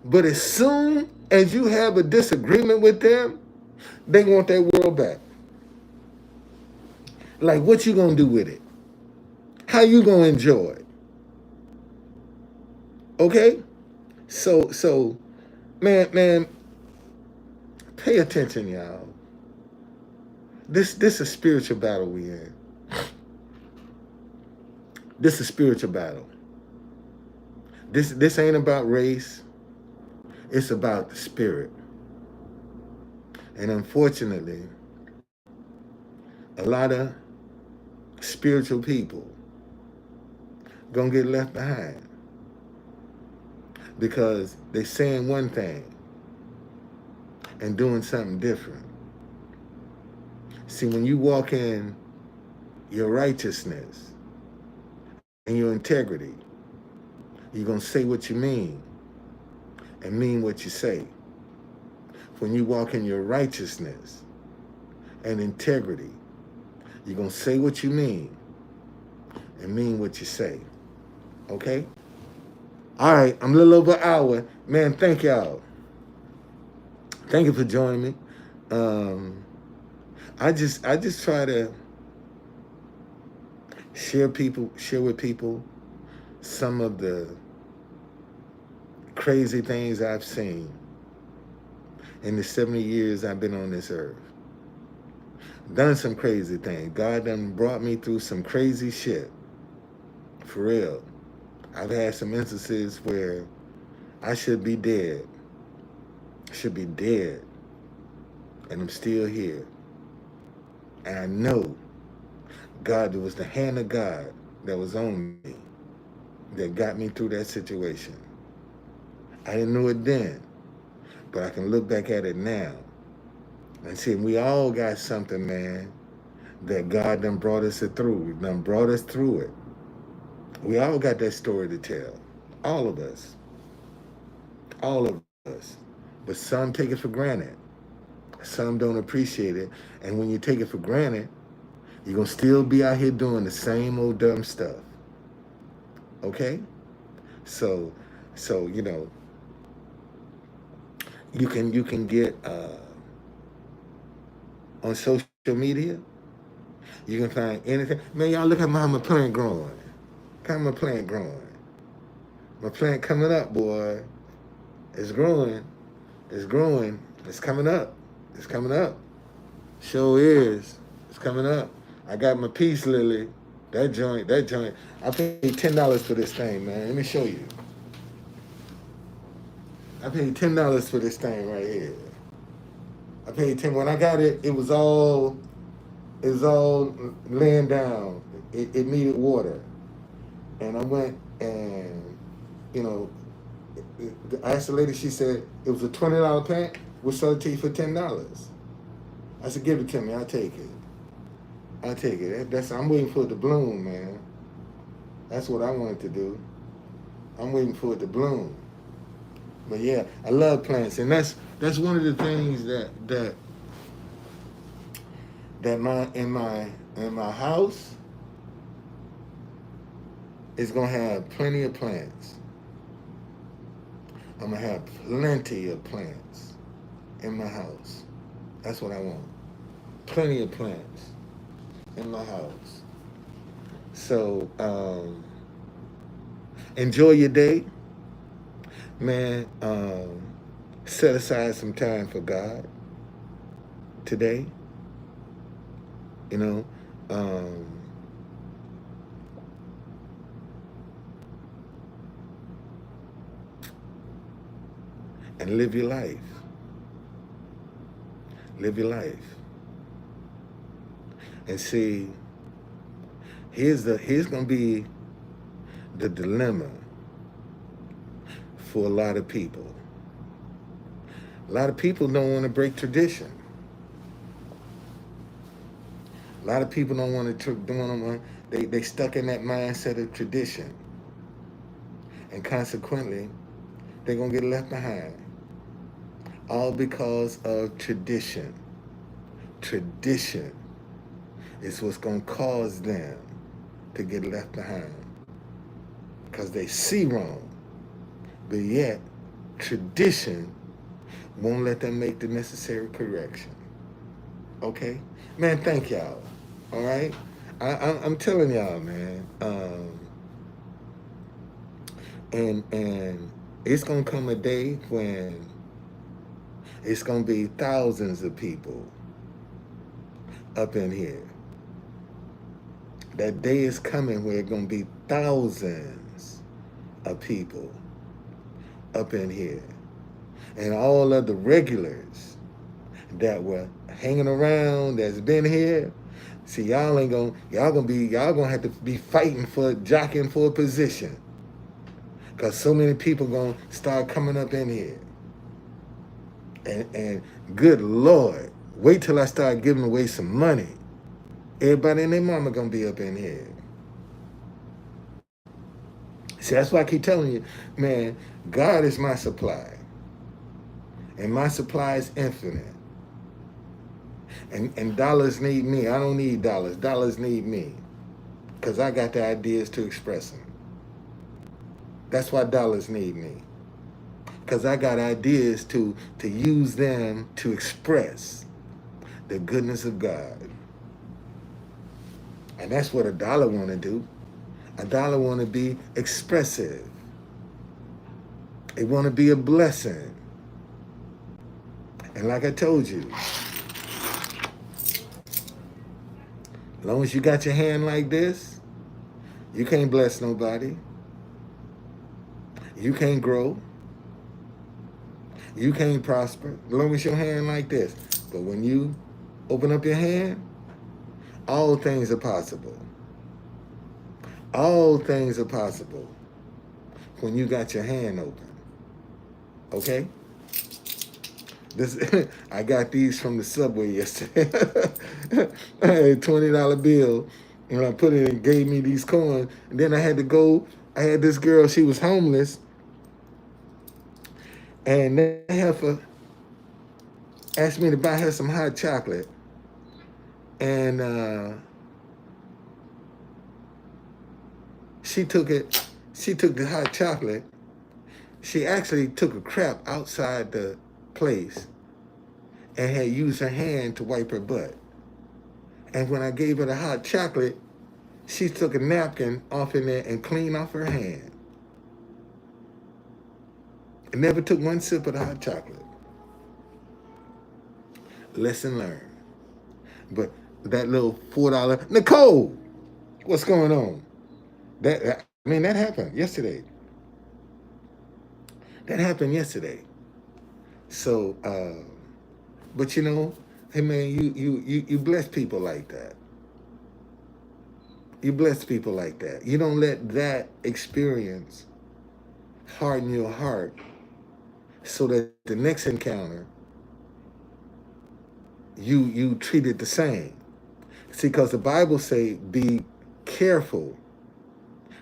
But as soon as you have a disagreement with them, they want that world back. Like, what you gonna do with it? How you gonna enjoy it? Okay? So, man, pay attention, y'all. This is a spiritual battle we in. This is a spiritual battle. This ain't about race. It's about the spirit. And unfortunately, a lot of spiritual people gonna get left behind because they saying one thing and doing something different. See, when you walk in your righteousness and your integrity, you're gonna say what you mean and mean what you say. When you walk in your righteousness and integrity, you're going to say what you mean and mean what you say. Okay? All right, I'm a little over an hour. Man, thank y'all. Thank you for joining me. I just try to share with people some of the crazy things I've seen in the 70 years I've been on this earth. Done some crazy things. God done brought me through some crazy shit. For real. I've had some instances where I should be dead. Should be dead. And I'm still here. And I know God, it was the hand of God that was on me that got me through that situation. I didn't know it then, but I can look back at it now and see we all got something, man, that God done brought us through. Done brought us through it. We all got that story to tell. All of us. All of us. But some take it for granted. Some don't appreciate it. And when you take it for granted, you're going to still be out here doing the same old dumb stuff. Okay? So, you know, you can get on social media. You can find anything. Man, y'all look at how my plant growing. Look how my plant growing. My plant coming up, boy. It's growing. It's growing. It's coming up. It's coming up. Sure is. It's coming up. I got my peace lily. That joint. I paid $10 for this thing, man. Let me show you. I paid $10 for this thing right here. I paid 10. When I got it, it was all laying down. It needed water. And I went and, you know, I asked the lady, she said, it was a $20 plant. We'll sell it to you for $10. I said, give it to me. I'll take it. I'll take it. I'm waiting for it to bloom, man. That's what I wanted to do. I'm waiting for it to bloom. But yeah, I love plants, and that's one of the things that in my house is gonna have plenty of plants. I'm gonna have plenty of plants in my house. That's what I want. Plenty of plants in my house. So enjoy your day, man. Set aside some time for God today. You know, and live your life. Live your life. And see, here's gonna be the dilemma for a lot of people. A lot of people don't want to break tradition. A lot of people don't want to. They stuck in that mindset of tradition, and consequently, they're gonna get left behind. All because of tradition. Tradition is what's gonna cause them to get left behind, because they see wrong, but yet tradition won't let them make the necessary correction. Okay, man. Thank y'all. All right, I'm telling y'all, man. And it's gonna come a day when it's gonna be thousands of people up in here. That day is coming where it's gonna be thousands of people up in here, and all of the regulars that were hanging around, that's been here. See, y'all gonna have to be jockeying for a position, because so many people gonna start coming up in here. And good Lord, wait till I start giving away some money. Everybody and their mama gonna be up in here. See, that's why I keep telling you, man, God is my supply. And my supply is infinite. And dollars need me. I don't need dollars. Dollars need me. Because I got the ideas to express them. That's why dollars need me. Because I got ideas to use them to express the goodness of God. And that's what a dollar want to do. A dollar want to be expressive. It want to be a blessing. And like I told you, as long as you got your hand like this, you can't bless nobody. You can't grow. You can't prosper. As long as your hand like this. But when you open up your hand, all things are possible. All things are possible when you got your hand open. Okay? I got these from the Subway yesterday. $20 bill. And I put it and gave me these coins. And then I had to go. I had this girl, she was homeless. And they asked me to buy her some hot chocolate. And she took the hot chocolate. She actually took a crap outside the place and had used her hand to wipe her butt. And when I gave her the hot chocolate, she took a napkin off in there and cleaned off her hand. And never took one sip of the hot chocolate. Lesson learned. But that little $4, Nicole, what's going on? That happened yesterday. That happened yesterday. So, but you know, hey man, you bless people like that. You bless people like that. You don't let that experience harden your heart so that the next encounter you treat it the same. See, because the Bible say, be careful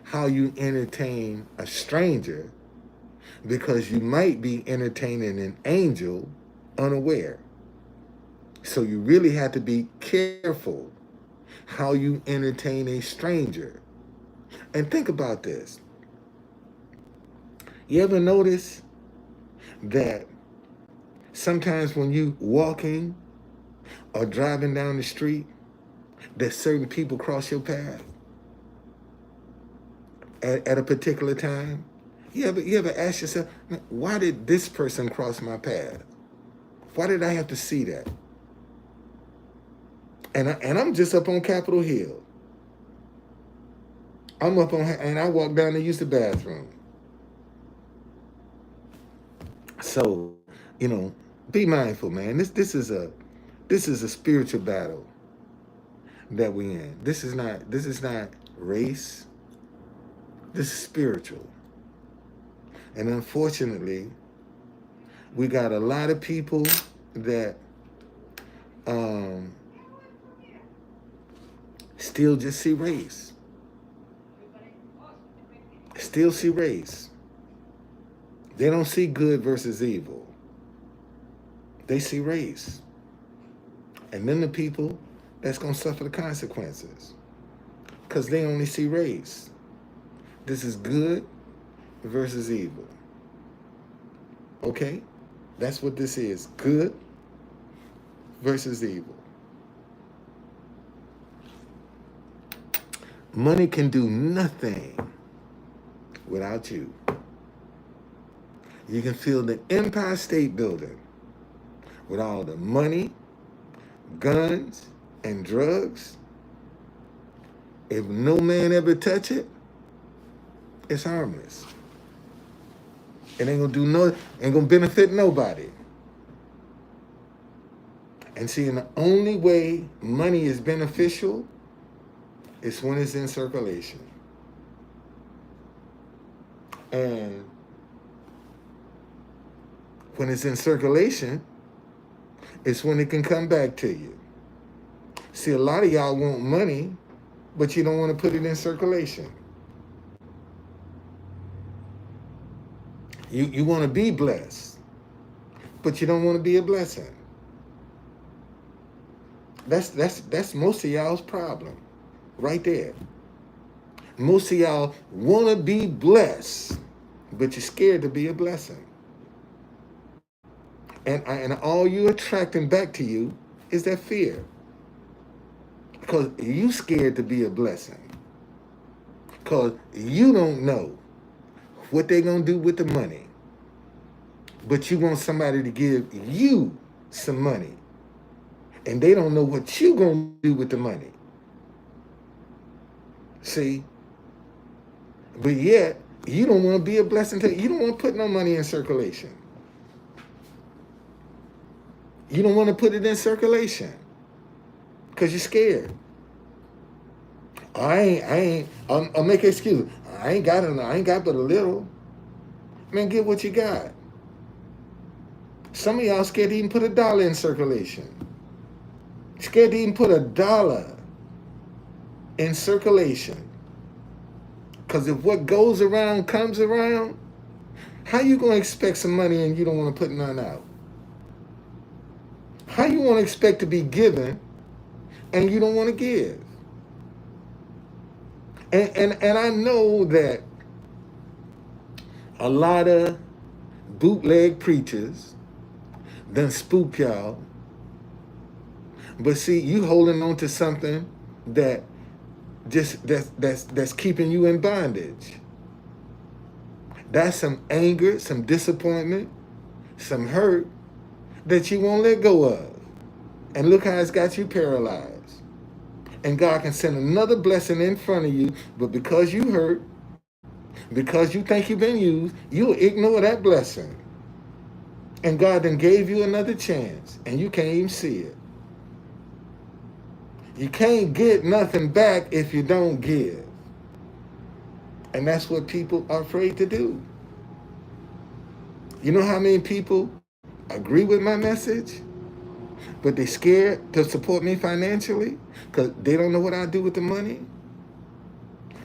how you entertain a stranger, because you might be entertaining an angel unaware. So you really have to be careful how you entertain a stranger. And think about this. You ever notice that sometimes when you walking or driving down the street, that certain people cross your path at a particular time? You ever ask yourself, why did this person cross my path? Why did I have to see that? And I'm just up on Capitol Hill. I'm up on, and I walk down to use the bathroom. So, you know, be mindful, man. This is a spiritual battle that we in. This is not race. This is spiritual. And unfortunately, we got a lot of people that still just see race. Still see race. They don't see good versus evil. They see race. And then the people that's going to suffer the consequences, because they only see race. This is good versus evil. Okay? That's what this is. Good versus evil. Money can do nothing without you. You can fill the Empire State Building with all the money, guns, and drugs. If no man ever touch it, it's harmless. It ain't gonna benefit nobody. And see, and the only way money is beneficial is when it's in circulation. And when it's in circulation, it's when it can come back to you. See, a lot of y'all want money, but you don't want to put it in circulation. You want to be blessed, but you don't want to be a blessing. That's most of y'all's problem, right there. Most of y'all want to be blessed, but you're scared to be a blessing. And all you attracting back to you is that fear, because you scared to be a blessing, because you don't know what they're going to do with the money. But you want somebody to give you some money. And they don't know what you're going to do with the money. See? But yet, you don't want to be a blessing to, you don't want to put no money in circulation. You don't want to put it in circulation because you're scared. I'll make an excuse. I ain't got but a little. Man, get what you got. Some of y'all scared to even put $1 in circulation. Scared to even put $1 in circulation. Because if what goes around comes around, how you going to expect some money and you don't want to put none out? How you want to expect to be given and you don't want to give? And I know that a lot of bootleg preachers done spook y'all. But see, you holding on to something that that's keeping you in bondage. That's some anger, some disappointment, some hurt that you won't let go of. And look how it's got you paralyzed. And God can send another blessing in front of you, but because you hurt, because you think you've been used, you'll ignore that blessing. And God then gave you another chance, and you can't even see it. You can't get nothing back if you don't give. And that's what people are afraid to do. You know how many people agree with my message, but they're scared to support me financially because they don't know what I do with the money?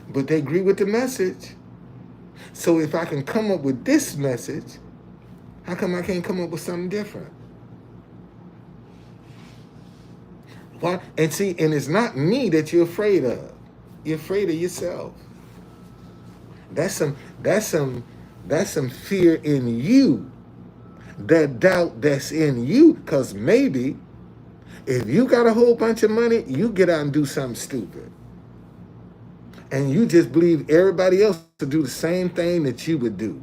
But they agree with the message. So if I can come up with this message, how come I can't come up with something different? Why? And see, and it's not me that you're afraid of. You're afraid of yourself. That's some fear in you. That doubt that's in you. Because maybe if you got a whole bunch of money, you get out and do something stupid. And you just believe everybody else to do the same thing that you would do.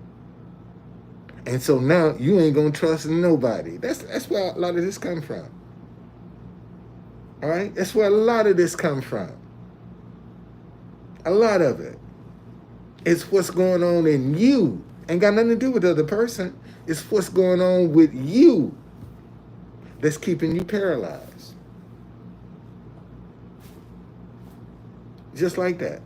And so now you ain't gonna trust nobody. That's where a lot of this come from. All right? That's where a lot of this come from. A lot of it. It's what's going on in you. Ain't got nothing to do with the other person. It's what's going on with you that's keeping you paralyzed. Just like that.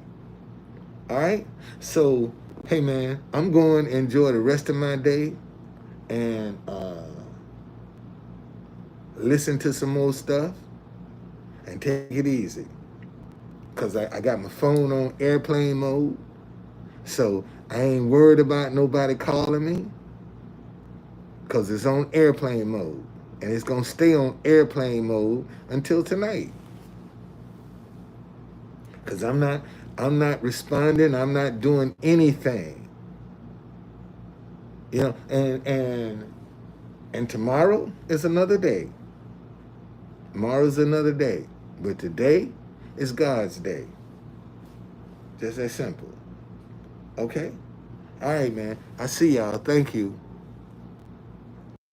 All right? So, hey man, I'm going to enjoy the rest of my day and listen to some more stuff and take it easy. Because I got my phone on airplane mode. So I ain't worried about nobody calling me. Because it's on airplane mode. And it's going to stay on airplane mode until tonight. Because I'm not responding. I'm not doing anything. You know, and tomorrow is another day. Tomorrow's another day. But today is God's day. Just that simple. Okay? All right, man. I see y'all. Thank you.